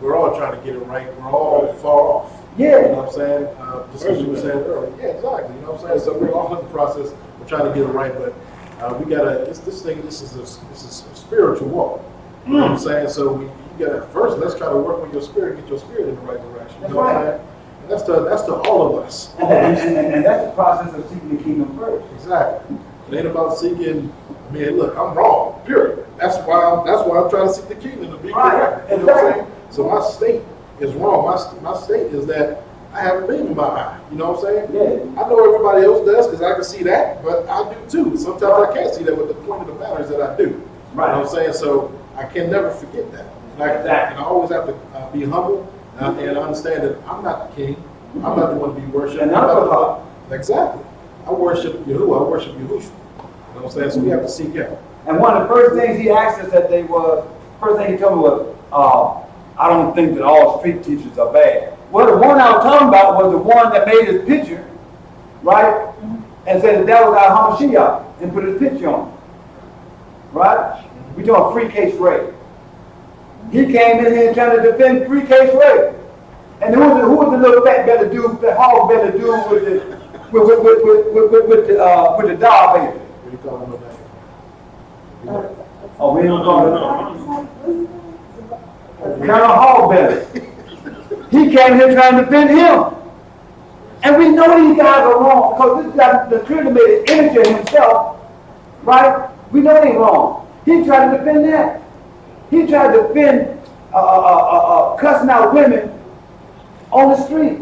[SPEAKER 6] we're all trying to get it right. We're all far off.
[SPEAKER 2] Yeah.
[SPEAKER 6] You know what I'm saying? Just as you were saying earlier. Yeah, exactly. You know what I'm saying? So we're all in the process of trying to get it right, but we gotta. This is a spiritual walk. You know what I'm saying? So you gotta first. Let's try to work with your spirit, get your spirit in the right direction. You know what I'm saying? And that's to all of us.
[SPEAKER 2] And that's the process of seeking the kingdom first.
[SPEAKER 6] Exactly. It ain't about seeking. I mean, look, I'm wrong. Period. That's why I'm trying to seek the kingdom to be correct. You know what I'm saying? So my state is wrong. My state is that I have a beam in my eye. You know what I'm saying?
[SPEAKER 2] Yeah.
[SPEAKER 6] I know everybody else does because I can see that, but I do too. Sometimes I can't see that, but the point of the matter is that I do.
[SPEAKER 2] Right.
[SPEAKER 6] You know what I'm saying? So I can never forget that. And I always have to be humble and understand that I'm not the king. I'm not the one to be worshipped.
[SPEAKER 2] And not
[SPEAKER 6] exactly. I worship Yahuwah. I worship Yahushua. You know what I'm saying? So we have to seek him.
[SPEAKER 2] And one of the first things he asked us that first thing he told me was, I don't think that all street teachers are bad. Well, the one I was talking about was the one that made his picture, right? And said that was our Hamasiach and put his picture on it. Right? We talking free case rape. He came in here trying to defend free case rape. And who was the little fat belly dude, the hog belly dude with the doll baby?
[SPEAKER 6] What do you call him about?
[SPEAKER 2] Oh, we don't call it Colonel Hog belly. He came here trying to defend him. And we know these guys are wrong because this guy, the creator made an image of himself, right? We know they're wrong. He tried to defend that. He tried to defend cussing out women on the street.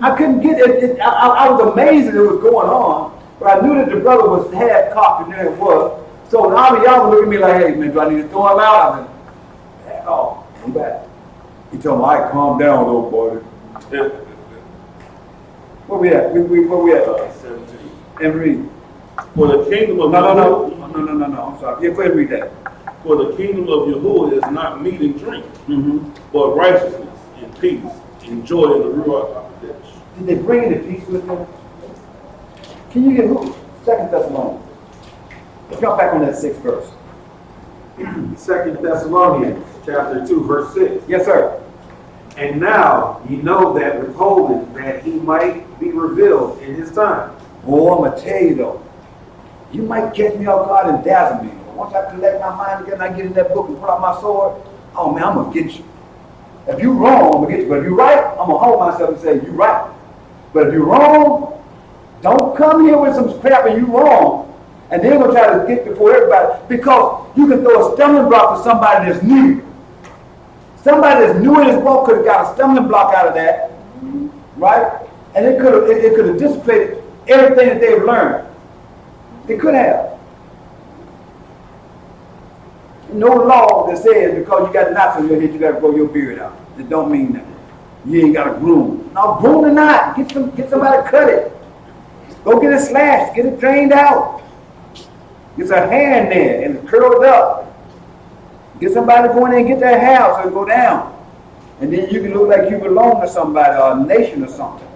[SPEAKER 2] I couldn't get it. I was amazed that it was going on, but I knew that the brother was half cocked and there it was. So when Abiyah was looking at me like, hey man, do I need to throw him out? I said, back off, I'm back. He told me, all right, calm down, little boy. Where we at? Where we at?
[SPEAKER 3] 17.
[SPEAKER 2] And read.
[SPEAKER 3] For the kingdom of
[SPEAKER 2] No, I'm sorry. Yeah, go ahead and read that.
[SPEAKER 3] For the kingdom of Yahuwah is not meat and drink, but righteousness and peace and joy in the Ruach HaKodesh.
[SPEAKER 2] Did they bring in the peace with them? Can you get who? 2 Thessalonians. Let's jump back on that 6th verse.
[SPEAKER 1] 2 Thessalonians chapter 2, verse 6.
[SPEAKER 2] Yes, sir.
[SPEAKER 1] And now ye know that withholding that he might be revealed in his time.
[SPEAKER 2] Oh, I'm going to tell you though. You might catch me off guard and dazzle me. But once I collect my mind again and I get in that book and pull out my sword, oh man, I'm going to get you. If you're wrong, I'm going to get you. But if you're right, I'm going to hold myself and say, you're right. But if you're wrong, don't come here with some crap and you're wrong. And then we'll try to get before everybody. Because you can throw a stumbling block to somebody that's new. Somebody that's new in this walk could have got a stumbling block out of that. Right? And it could have dissipated everything that they've learned. It could have. No law that says because you got knots on your head, you got to grow your beard out. It don't mean that. You ain't got to groom. No, groom or not. Get somebody to cut it. Go get it slashed. Get it drained out. Get a hair in there and curl it up. Get somebody to go in there and get their hair so it go down. And then you can look like you belong to somebody or a nation or something.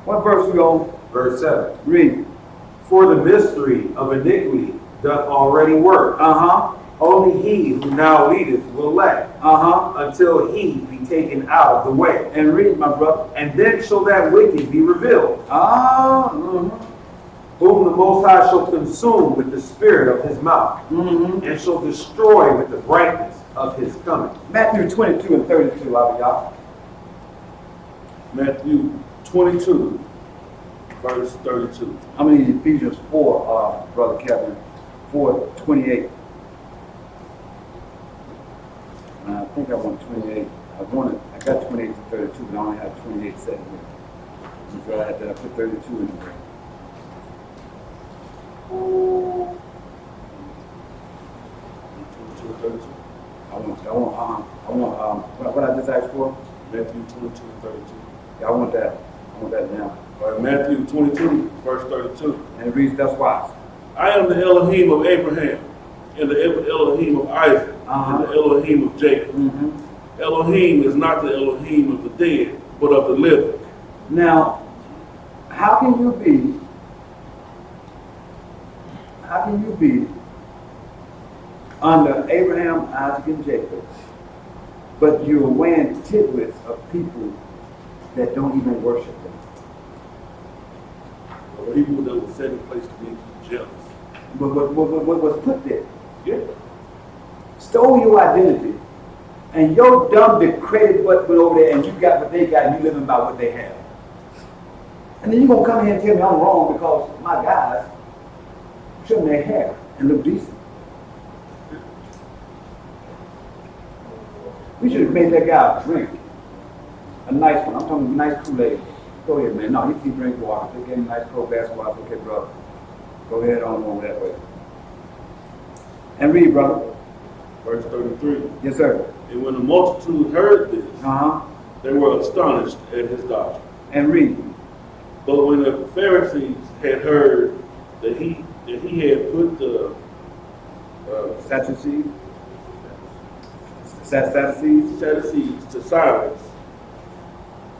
[SPEAKER 2] What verse we on?
[SPEAKER 1] Verse 7.
[SPEAKER 2] Read.
[SPEAKER 1] For the mystery of iniquity doth already work. Only he who now leadeth will let. Until he be taken out of the way.
[SPEAKER 2] And read, my brother.
[SPEAKER 1] And then shall that wicked be revealed. Whom the Most High shall consume with the spirit of his mouth. And shall destroy with the brightness of his coming.
[SPEAKER 2] Matthew 22 and 32, Abiyah.
[SPEAKER 3] Matthew 22, verse 32.
[SPEAKER 2] How many Ephesians 4, Brother Kevin? 4:28. I think I want 28. I got 28 to 32, but I only have 28 set here. So I had to put 32 in there. What I just asked for?
[SPEAKER 3] Matthew 22 and 32.
[SPEAKER 2] Yeah, I want that now.
[SPEAKER 3] All right, Matthew 22, verse 32.
[SPEAKER 2] And it reads thus wise.
[SPEAKER 3] I am the Elohim of Abraham, and the Elohim of Isaac, and the Elohim of Jacob. Elohim is not the Elohim of the dead, but of the living.
[SPEAKER 2] Now, how can you be under Abraham, Isaac, and Jacob, but you're wearing tidbits of people that don't even worship them?
[SPEAKER 3] Or people that were set in place to make you jealous.
[SPEAKER 2] But what was put there?
[SPEAKER 3] Yeah.
[SPEAKER 2] Stole your identity, and your dumb decrepit butt went over there, and you got what they got, and you living by what they have. And then you're going to come here and tell me I'm wrong because my guys trim their hair and look decent. We should have made that guy a drink. A nice one. I'm talking a nice Kool-Aid. Go ahead, man. No, he can drink water. They gave him a nice cold glass of water. Okay, brother. Go ahead on over that way. And read, brother.
[SPEAKER 3] Verse 33.
[SPEAKER 2] Yes, sir.
[SPEAKER 3] And when the multitude heard this,
[SPEAKER 2] Uh-huh.
[SPEAKER 3] they were astonished at his doctrine.
[SPEAKER 2] And read.
[SPEAKER 3] But when the Pharisees had heard that he had put the
[SPEAKER 2] Sadducees
[SPEAKER 3] Sadducees to silence,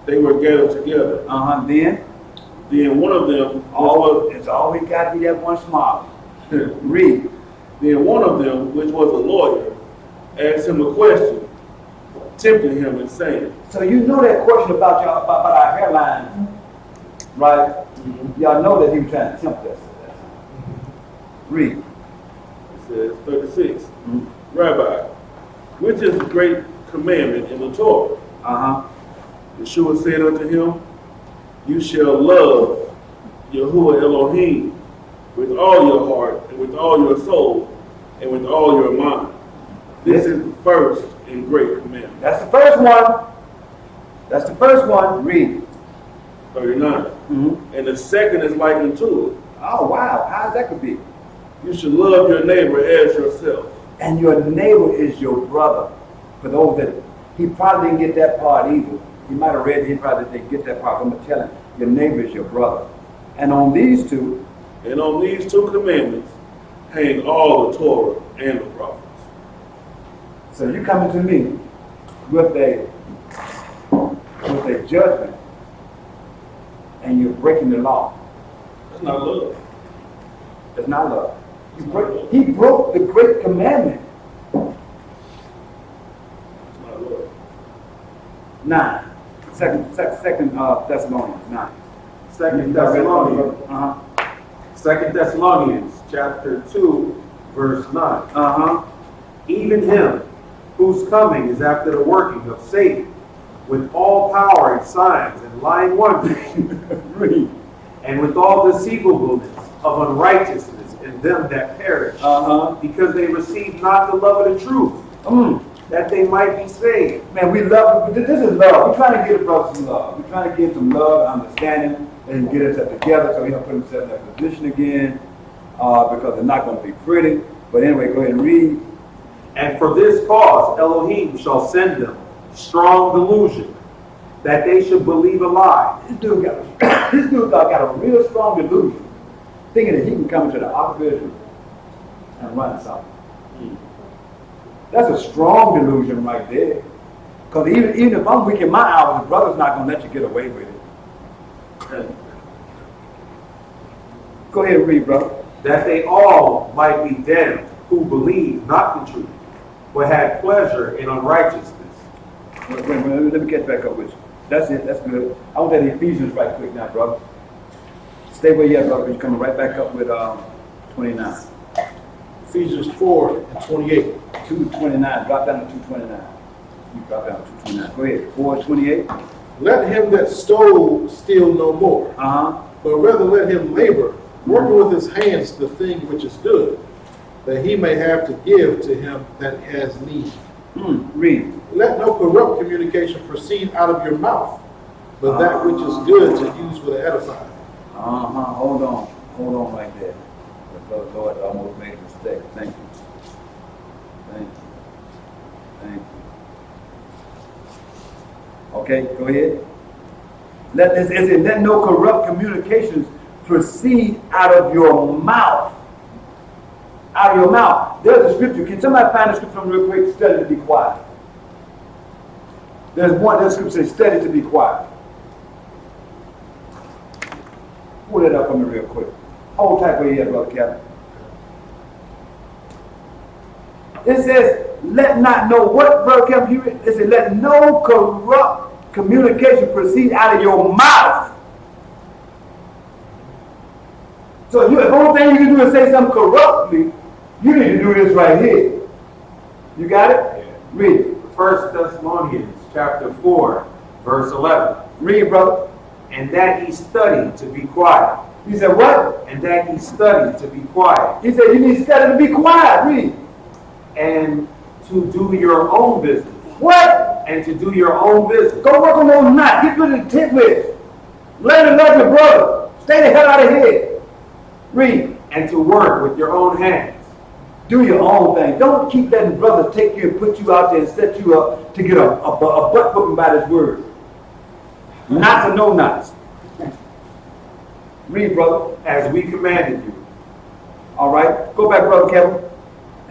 [SPEAKER 3] they were gathered together.
[SPEAKER 2] Then
[SPEAKER 3] Then one of them,
[SPEAKER 2] it's all we got to be that one smile. Read.
[SPEAKER 3] then one of them, which was a lawyer, asked him a question, tempting him and saying,
[SPEAKER 2] So you know that question about y'all about our hairline, right? Y'all know that he was trying to tempt us. Read.
[SPEAKER 3] it says 36, Rabbi, which is the great commandment in the Torah? Yeshua said unto him, you shall love Yahuwah Elohim with all your heart and with all your soul and with all your mind. This is the first and great commandment.
[SPEAKER 2] That's the first one. That's the first one. Read.
[SPEAKER 3] 39. And the second is like unto it.
[SPEAKER 2] Oh, wow. How's that could be?
[SPEAKER 3] You should love your neighbor as yourself.
[SPEAKER 2] And your neighbor is your brother. For those that, he probably didn't get that part either. He might have read it, he probably didn't get that part. I'm going to tell him, your neighbor is your brother. And on these two
[SPEAKER 3] commandments hang all the Torah and the prophets.
[SPEAKER 2] So you coming to me with a judgment and you're breaking the law.
[SPEAKER 3] That's not love.
[SPEAKER 2] That's not love. He broke the great commandment.
[SPEAKER 3] That's not love.
[SPEAKER 2] 9. Second Thessalonians 9.
[SPEAKER 1] Second Thessalonians. Second Thessalonians chapter 2, verse 9. Even him whose coming is after the working of Satan, with all power and signs and lying wonders, and with all deceivableness of unrighteousness in them that perish, because they receive not the love of the truth, that they might be saved.
[SPEAKER 2] Man, we love, this is love. We're trying to give the brothers some love. We're trying to give some love and understanding and get us together so he don't put himself in that position again, because they're not going to be pretty. But anyway, go ahead and read.
[SPEAKER 1] And for this cause Elohim shall send them strong delusion, that they should believe a lie.
[SPEAKER 2] This dude got a real strong delusion, thinking that he can come into the Ark of Israel and run something. That's a strong delusion right there. Because even if I'm weak in my hours, the brother's not going to let you get away with it. Go ahead and read, brother.
[SPEAKER 1] That they all might be damned who believe not the truth, but had pleasure in unrighteousness.
[SPEAKER 2] Wait, let me catch back up with you. That's it, that's good. I want that Ephesians right quick now, brother. Stay where you're at, brother, you're coming right back up with 29.
[SPEAKER 6] Ephesians 4 and 28.
[SPEAKER 2] 229, drop down to 229. You drop down to 229. Go ahead, 4:28.
[SPEAKER 6] Let him that stole steal no more, but rather let him labor, working with his hands the thing which is good, that he may have to give to him that has need.
[SPEAKER 2] Read.
[SPEAKER 6] Let no corrupt communication proceed out of your mouth, but that which is good to use for the edifying.
[SPEAKER 2] Hold on right there. The Lord almost made a mistake. Thank you. Okay, go ahead. Let no corrupt communications proceed out of your mouth. Out of your mouth. There's a scripture. Can somebody find a scripture from real quick? Study to be quiet. There's a scripture that says study to be quiet. Pull it up for me real quick. Hold tight where you at, Brother Kevin. It says, let not know what, Brother Kevin? It says, let no corrupt communication proceed out of your mouth. So if the only thing you can do is say something corruptly, you need to do this right here. You got it? Yeah. Read it.
[SPEAKER 1] 1 Thessalonians chapter 4, verse 11.
[SPEAKER 2] Read, brother.
[SPEAKER 1] And that ye study to be quiet.
[SPEAKER 2] He said what?
[SPEAKER 1] And that ye study to be quiet.
[SPEAKER 2] He said you need to study to be quiet. Read.
[SPEAKER 1] And to do your own business.
[SPEAKER 2] What?
[SPEAKER 1] And to do your own business.
[SPEAKER 2] Go work on those knots. Get rid of the tit with. Learn to love your brother. Stay the hell out of here. Read.
[SPEAKER 1] And to work with your own hands,
[SPEAKER 2] Do your own thing. Don't keep letting brothers take you and put you out there and set you up to get a butt whooping by this word. Knots or no knots. Read, brother.
[SPEAKER 1] As we commanded you.
[SPEAKER 2] All right. Go back, Brother Kevin,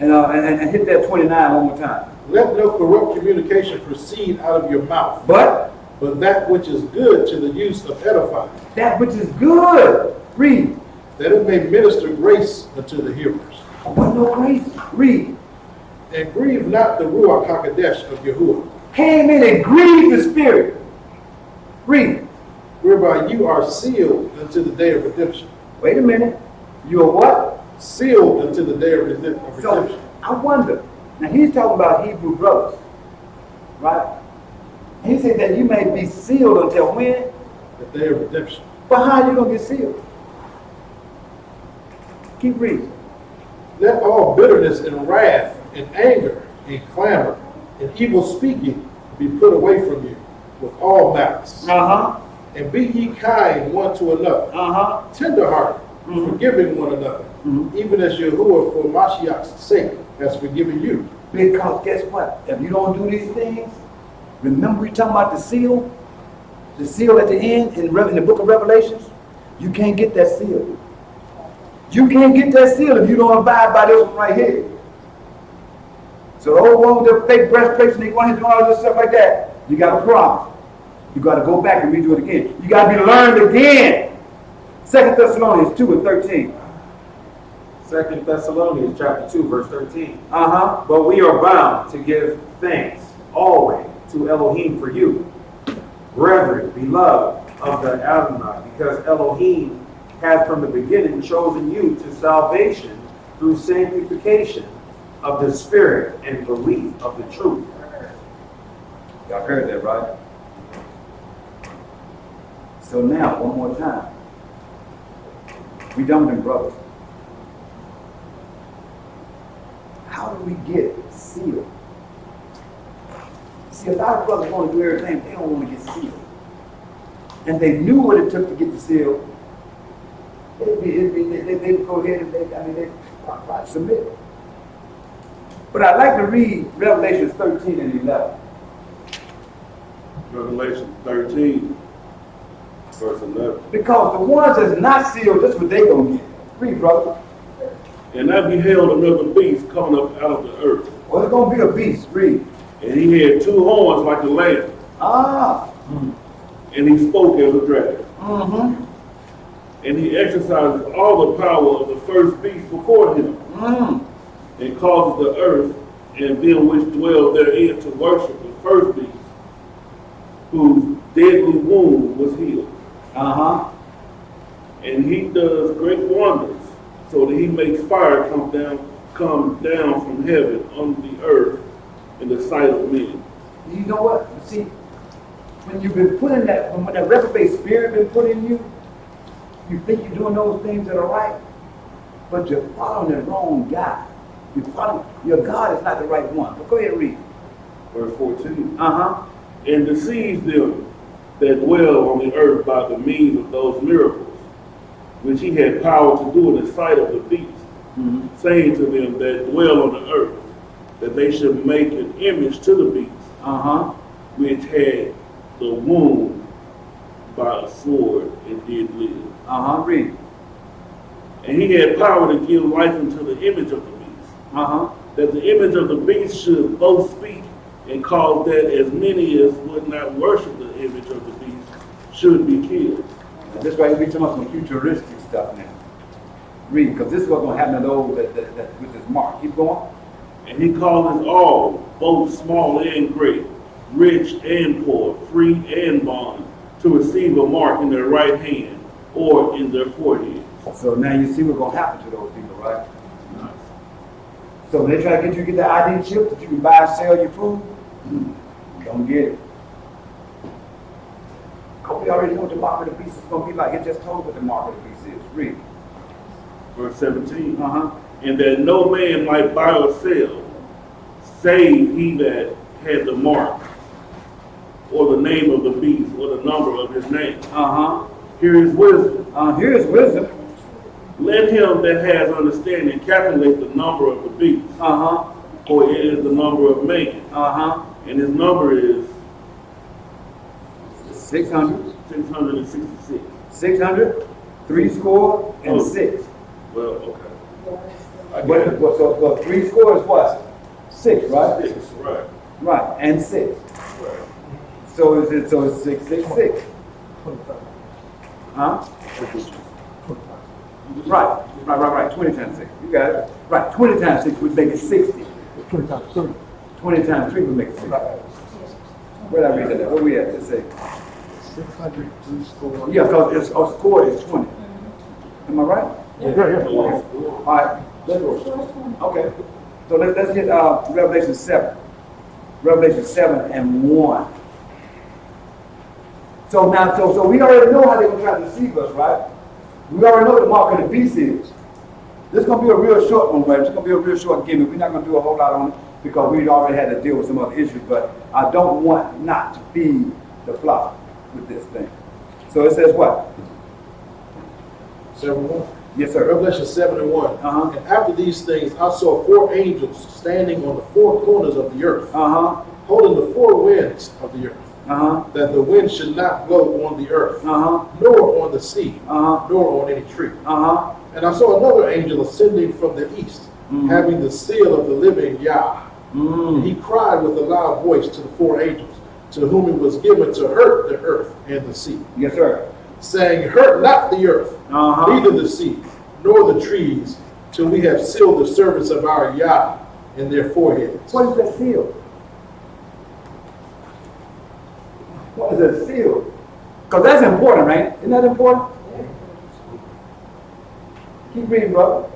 [SPEAKER 2] and hit that 29 one more time.
[SPEAKER 6] Let no corrupt communication proceed out of your mouth,
[SPEAKER 2] But
[SPEAKER 6] that which is good to the use of edifying,
[SPEAKER 2] that which is good. Read.
[SPEAKER 6] that it may minister grace unto the hearers.
[SPEAKER 2] What no grace? Read.
[SPEAKER 6] And grieve not the Ruach HaKodesh of Yahuwah,
[SPEAKER 2] Came in and grieved the Spirit. Read.
[SPEAKER 6] whereby you are sealed unto the day of redemption.
[SPEAKER 2] Wait a minute. You are what?
[SPEAKER 6] Sealed unto the day of redemption.
[SPEAKER 2] So I wonder. Now he's talking about Hebrew brothers, right? He said that you may be sealed until when?
[SPEAKER 6] The day of redemption.
[SPEAKER 2] But how are you gonna get sealed? Keep reading.
[SPEAKER 6] Let all bitterness and wrath and anger and clamor and evil speaking be put away from you with all malice. And be ye kind one to another, tenderhearted, forgiving one another, even as Yahuwah for Mashiach's sake has forgiven you.
[SPEAKER 2] Because guess what? If you don't do these things, remember we talking about the seal at the end in the book of Revelations? You can't get that seal. You can't get that seal if you don't abide by this one right here. So the old one with the fake breastplates and they want to do all this stuff like that, you got a problem. You got to go back and redo it again. You got to be learned again. 2 Thessalonians 2 and 13.
[SPEAKER 1] 2 Thessalonians chapter 2, verse 13.
[SPEAKER 2] Uh-huh.
[SPEAKER 1] But we are bound to give thanks always to Elohim for you, brethren, beloved of the Adonai, because Elohim has from the beginning chosen you to salvation through sanctification of the Spirit and belief of the truth.
[SPEAKER 2] Y'all heard that, right? So now, one more time. We done with them brothers. How do we get sealed? See, a lot of brothers want to do everything, they don't want to get sealed. And they knew what it took to get the seal. They'd go ahead and they'd probably submit. But I'd like to read Revelation 13 and 11.
[SPEAKER 3] Revelation 13, verse 11.
[SPEAKER 2] Because the ones that's not sealed, that's what they gonna get. Read, brother.
[SPEAKER 3] And I beheld another beast coming up out of the earth.
[SPEAKER 2] Well, it's gonna be a beast. Read.
[SPEAKER 3] And he had two horns like a lamb. And he spoke as a dragon. And he exercises all the power of the first beast before him. And causes the earth and them which dwell therein to worship the first beast, whose deadly wound was healed. And he does great wonders, so that he makes fire come down from heaven on the earth in the sight of men.
[SPEAKER 2] You know what? See, when you've been put in that, when that reprobate spirit been put in you, you think you're doing those things that are right, but you're following the wrong guy. Your God is not the right one. But go ahead and read.
[SPEAKER 3] Verse 14.
[SPEAKER 2] Uh-huh.
[SPEAKER 3] And deceives them that dwell on the earth by the means of those miracles, which he had power to do in the sight of the beast, saying to them that dwell on the earth, that they should make an image to the beast, which had the wound by a sword and did live.
[SPEAKER 2] Read.
[SPEAKER 3] And he had power to give life unto the image of the beast, that the image of the beast should both speak and cause that as many as would not worship the image of the beast should be killed.
[SPEAKER 2] And this way we talking about some futuristic stuff now. Read, because this is what's going to happen to those that with this mark. Keep going.
[SPEAKER 3] And he causes all, both small and great, rich and poor, free and bond, to receive a mark in their right hand or in their forehead.
[SPEAKER 2] So now you see what's going to happen to those people, right? So when they try to get you to get the ID chip that you can buy and sell your food, don't get it. Because we already know what the mark of the beast is going to be like. It just told what the mark of the beast is. Read.
[SPEAKER 3] Verse 17. And that no man might buy or sell, save he that had the mark, or the name of the beast, or the number of his name. Here is wisdom.
[SPEAKER 2] Here is wisdom.
[SPEAKER 3] Let him that has understanding calculate the number of the beast, for it is the number of man. And his number is
[SPEAKER 2] 600.
[SPEAKER 3] 666.
[SPEAKER 2] 600, 3 score, and
[SPEAKER 3] Oh.
[SPEAKER 2] 6.
[SPEAKER 3] Well, okay. I
[SPEAKER 2] What,
[SPEAKER 3] get it.
[SPEAKER 2] so 3 score is what? 6, right?
[SPEAKER 3] 6, right.
[SPEAKER 2] Right, and 6.
[SPEAKER 3] Right.
[SPEAKER 2] So it's 666. Huh? Right. 20 times 6. You got it. Right, 20 times 6 would make it 60.
[SPEAKER 6] 20 times 3.
[SPEAKER 2] 20 times 3 would make it 60. Where did I read that at? Where we at? Let's see.
[SPEAKER 6] 600, 3 score.
[SPEAKER 2] Yeah, because its score is 20. Am I right?
[SPEAKER 6] Yeah.
[SPEAKER 2] All right, let's go. Okay. So let's get Revelation 7. Revelation 7 and 1. So now, so we already know how they're going to try to deceive us, right? We already know what the mark of the beast is. This is going to be a real short one, right? It's going to be a real short gimmick. We're not going to do a whole lot on it because we'd already had to deal with some other issues, but I don't want not to feed the flock with this thing. So it says what?
[SPEAKER 6] 7:1.
[SPEAKER 2] Yes, sir.
[SPEAKER 6] Revelation 7:1.
[SPEAKER 2] Uh-huh.
[SPEAKER 6] And after these things, I saw 4 angels standing on the 4 corners of the earth, holding the 4 winds of the earth, that the wind should not blow on the earth, nor on the sea, nor on any tree. And I saw another angel ascending from the east, having the seal of the living Yah. And he cried with a loud voice to the 4 angels, to whom it was given to hurt the earth and the sea,
[SPEAKER 2] Yes, sir.
[SPEAKER 6] saying, hurt not the earth, neither the sea, nor the trees, till we have sealed the servants of our Yah in their foreheads.
[SPEAKER 2] What is that seal? What is that seal? Because that's important, right? Isn't that important? Keep reading, brother.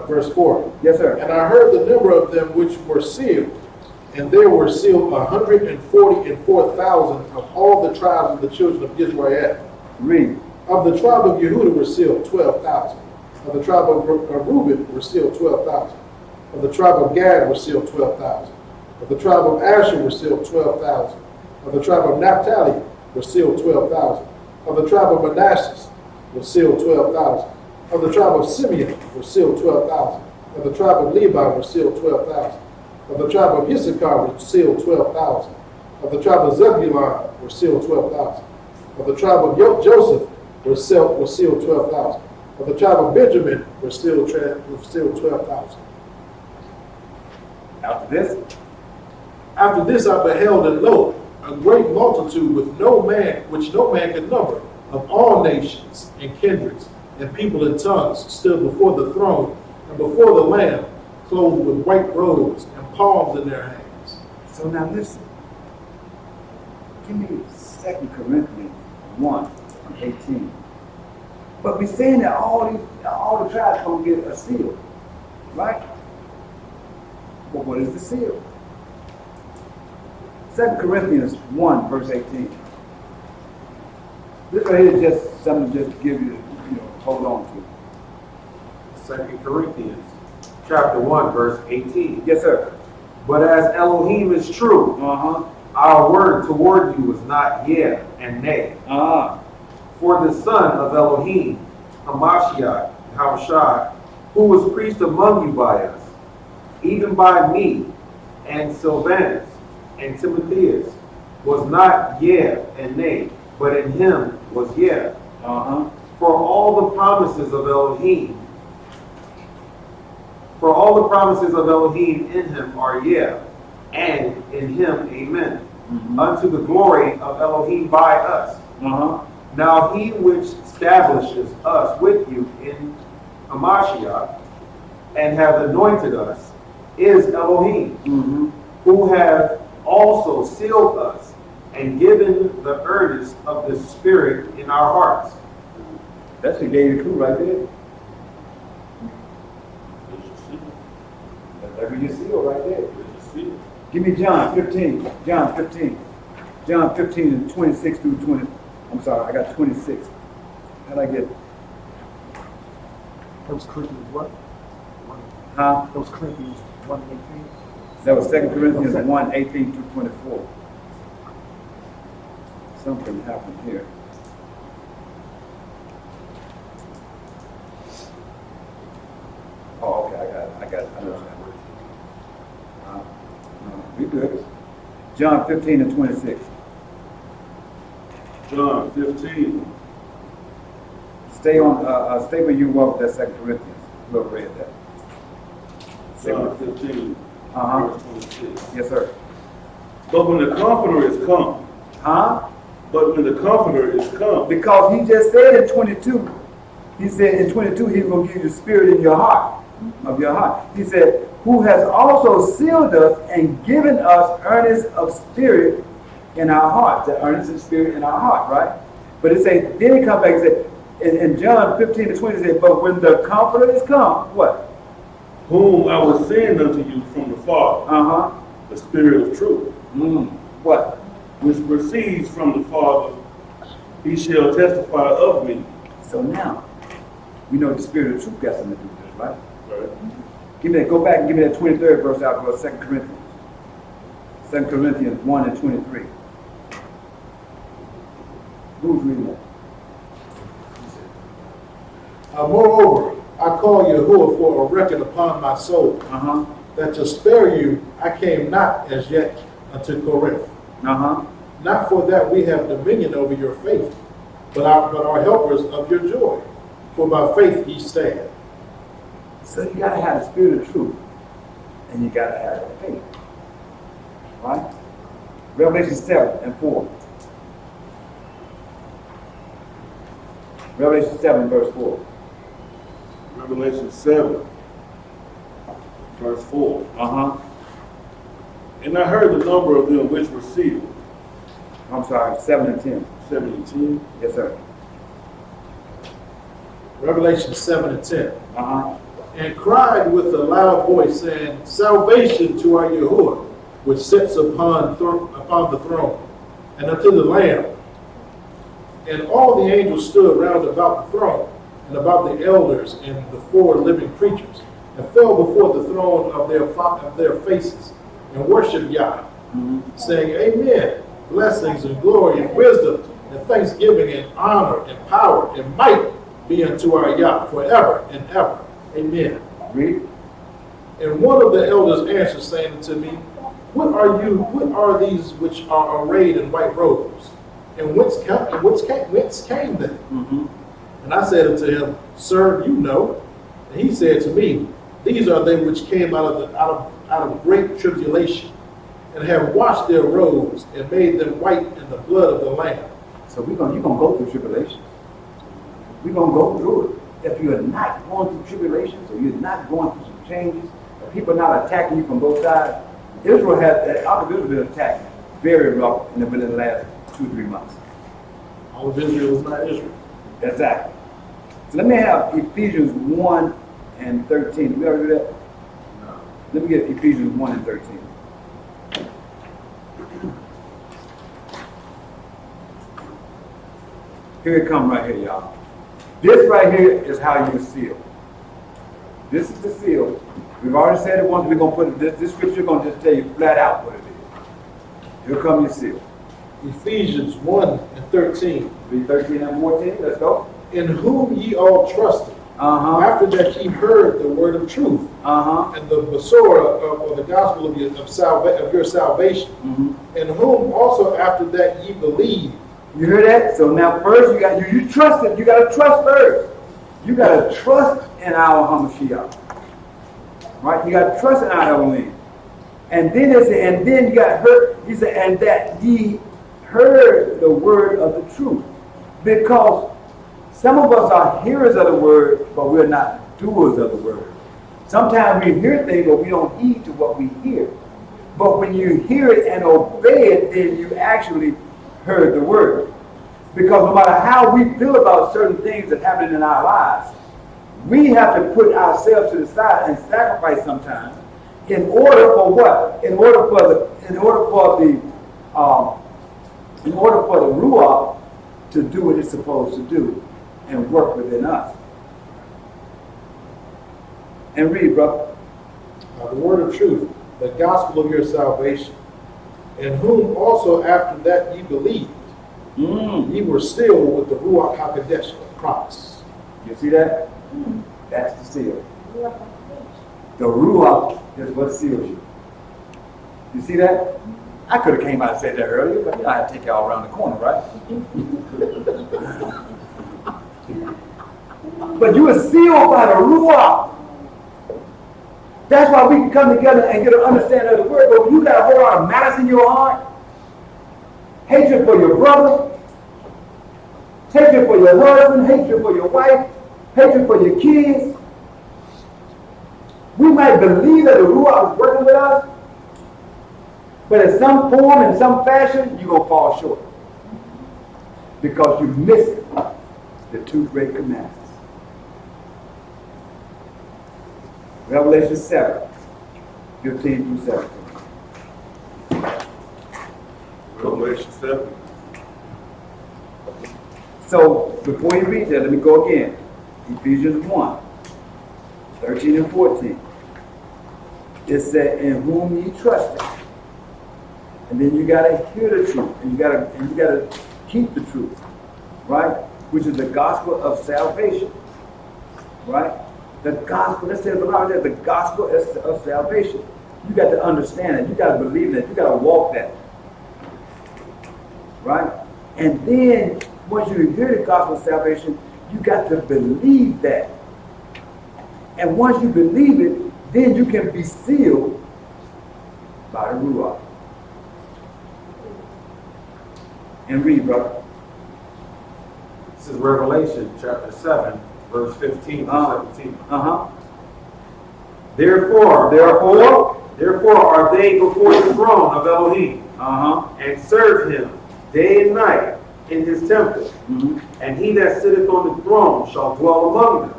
[SPEAKER 6] Verse 4.
[SPEAKER 2] Yes, sir.
[SPEAKER 6] And I heard the number of them which were sealed, and there were sealed 144,000 of all the tribes of the children of Israel.
[SPEAKER 2] Read.
[SPEAKER 6] Of the tribe of Yehuda were sealed 12,000. Of the tribe of Reuben were sealed 12,000. Of the tribe of Gad were sealed 12,000. Of the tribe of Asher were sealed 12,000. Of the tribe of Naphtali were sealed 12,000. Of the tribe of Manasseh were sealed 12,000. Of the tribe of Simeon were sealed 12,000. Of the tribe of Levi were sealed 12,000. Of the tribe of Issachar were sealed 12,000. Of the tribe of Zebulun were sealed 12,000. Of the tribe of Joseph were sealed 12,000. Of the tribe of Benjamin were sealed 12,000.
[SPEAKER 2] After this,
[SPEAKER 6] After this I beheld, and lo, a great multitude which no man could number, of all nations and kindreds and people and tongues, stood before the throne and before the Lamb, clothed with white robes and palms in their hands.
[SPEAKER 2] so now listen. Give me 2 Corinthians 1:18. But we're saying that all the tribes gonna get a seal, right? But what is the seal? 2 Corinthians 1:18. This right here is just something to just give you, hold on to.
[SPEAKER 1] 2 Corinthians chapter 1, verse 18.
[SPEAKER 2] Yes, sir.
[SPEAKER 1] But as Elohim is true, our word toward you was not yea and nay. For the son of Elohim, Hamasiach, who was preached among you by us, even by me and Silvanus and Timotheus, was not yea and nay, but in him was yea. For all the promises of Elohim in him are yea, and in him amen, unto the glory of Elohim by us. Now he which establishes us with you in Hamasiach, and hath anointed us, is Elohim, who hath also sealed us, and given the earnest of the Spirit in our hearts.
[SPEAKER 2] That's the gave you clue right there. That's your seal right there. Give me John 15. John 15 and 26 through 20. I'm sorry, I got 26. How'd I get?
[SPEAKER 6] That was Corinthians what?
[SPEAKER 2] Huh?
[SPEAKER 6] That was Corinthians 1:18.
[SPEAKER 2] That was 2 Corinthians 1:18 through 24. Something happened here. We good. John 15 and 26.
[SPEAKER 3] John 15.
[SPEAKER 2] Stay where you were with that 2 Corinthians. Whoever read that.
[SPEAKER 3] John 15, verse 26.
[SPEAKER 2] Yes, sir.
[SPEAKER 3] But when the Comforter is come, But when the Comforter is come,
[SPEAKER 2] because he just said in 22, he said in 22 he's going to give you spirit in your heart, of your heart. He said, who has also sealed us and given us earnest of spirit in our hearts. The earnest of spirit in our heart, right? But it says, then he comes back and said, in John 15 to 20, it says, but when the Comforter is come, what?
[SPEAKER 3] Whom I will send unto you from the Father, the Spirit of truth.
[SPEAKER 2] What?
[SPEAKER 3] Which proceeds from the Father, he shall testify of me.
[SPEAKER 2] So now, we know the Spirit of truth got something to do with this, right?
[SPEAKER 3] Right.
[SPEAKER 2] Give me that, go back and give me that 23rd verse out of 2 Corinthians. 2 Corinthians 1 and 23. Who's reading that?
[SPEAKER 6] Moreover, I call Yahuwah for a record upon my soul, that to spare you I came not as yet unto Corinth. Not for that we have dominion over your faith, but are helpers of your joy. For by faith ye stand.
[SPEAKER 2] So you gotta have the Spirit of truth, and you gotta have the faith, right? Revelation 7 and 4. Revelation 7 verse 4.
[SPEAKER 3] Revelation 7, verse 4. And I heard the number of them which were sealed.
[SPEAKER 2] I'm sorry, 7 and 10.
[SPEAKER 3] 7 and 10.
[SPEAKER 2] Yes, sir.
[SPEAKER 6] Revelation 7 and 10. And cried with a loud voice, saying, salvation to our Yahuwah, which sits upon the throne, and unto the Lamb. And all the angels stood round about the throne, and about the elders and the 4 living creatures, and fell before the throne of their faces, and worshiped Yah, saying, Amen, blessings and glory and wisdom, and thanksgiving and honor and power and might be unto our Yah forever and ever. Amen.
[SPEAKER 2] Read.
[SPEAKER 6] And one of the elders answered, saying unto me, What are these which are arrayed in white robes? And whence came they? And I said unto him, Sir, you know. And he said to me, These are they which came out of great tribulation, and have washed their robes and made them white in the blood of the Lamb.
[SPEAKER 2] So you're gonna go through tribulation. We're gonna go through it. If you're not going through tribulations, or you're not going through some changes, if people are not attacking you from both sides, Ark of Israel has been attacked very rough within the last 2-3 months.
[SPEAKER 6] All of Israel is not Israel.
[SPEAKER 2] Exactly. So let me have Ephesians 1 and 13. Did we already do that?
[SPEAKER 6] No.
[SPEAKER 2] Let me get Ephesians 1 and 13. Here it comes right here, y'all. This right here is how you seal. This is the seal. We've already said it once. We're going to put it, this scripture going to just tell you flat out what it is. Here comes your seal.
[SPEAKER 6] Ephesians 1 and 13.
[SPEAKER 2] Read 13 and 14. Let's go.
[SPEAKER 6] In whom ye all trusted, after that ye heard the word of truth, and the Besorah or the gospel of your salvation, in whom also after that ye believed.
[SPEAKER 2] You hear that? So now first you trust it. You got to trust first. You got to trust in our Hamasiach. Right? You got to trust in our Elohim. And then it said, and then you got to heard. He said, and that ye heard the word of the truth. Because some of us are hearers of the word, but we're not doers of the word. Sometimes we hear things, but we don't heed to what we hear. But when you hear it and obey it, then you actually heard the word. Because no matter how we feel about certain things that happen in our lives, we have to put ourselves to the side and sacrifice sometimes in order for what? In order for the Ruach to do what it's supposed to do and work within us. And read, brother.
[SPEAKER 6] The word of truth, the gospel of your salvation, in whom also after that ye believed, ye were sealed with the Ruach HaKodesh of promise.
[SPEAKER 2] You see that? That's the seal. The Ruach is what seals you. You see that? I could have came out and said that earlier, but I had to take y'all around the corner, right? But you are sealed by the Ruach. That's why we can come together and get an understanding of the word. But when you got a whole lot of malice in your heart, hatred for your brother, hatred for your husband, hatred for your wife, hatred for your kids, we might believe that the Ruach is working with us, but in some form, in some fashion, you're going to fall short. Because you miss the two great commandments. Revelation 7, 15 through 17.
[SPEAKER 3] Revelation 7.
[SPEAKER 2] So, before you read that, let me go again. Ephesians 1, 13 and 14. It said, in whom ye trusted. And then you gotta hear the truth, and you gotta keep the truth, right? Which is the gospel of salvation, right? The gospel, that says a lot there, the gospel of salvation. You got to understand it, you got to believe that, you got to walk that, right? And then, once you hear the gospel of salvation, you got to believe that. And once you believe it, then you can be sealed by the Ruach. And read, brother.
[SPEAKER 1] This is Revelation chapter 7, verse 15 to 17. Therefore are they before the throne of Elohim, and serve him day and night in his temple. And he that sitteth on the throne shall dwell among them.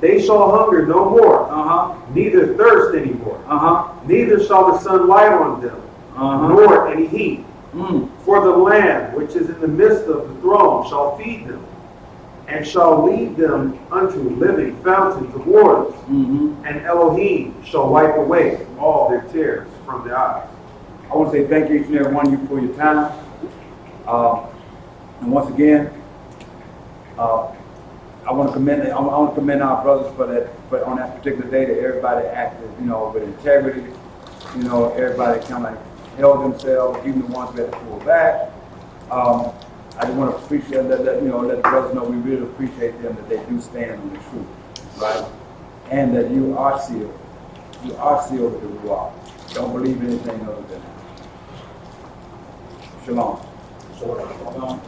[SPEAKER 1] They shall hunger no more, neither thirst any more. Neither shall the sun light on them, nor any heat. For the Lamb which is in the midst of the throne shall feed them, and shall lead them unto living fountains of waters. And Elohim shall wipe away all their tears from their eyes.
[SPEAKER 2] I want to say thank you each and every one of you for your time. And once again, I want to commend our brothers for on that particular day that everybody acted, with integrity. Everybody kind of held themselves, even the ones that had to pull back. I just want to appreciate let the brothers know we really appreciate them, that they do stand on the truth, right? And that you are sealed. You are sealed with the Ruach. Don't believe anything other than that. Shalom.
[SPEAKER 6] Shalom.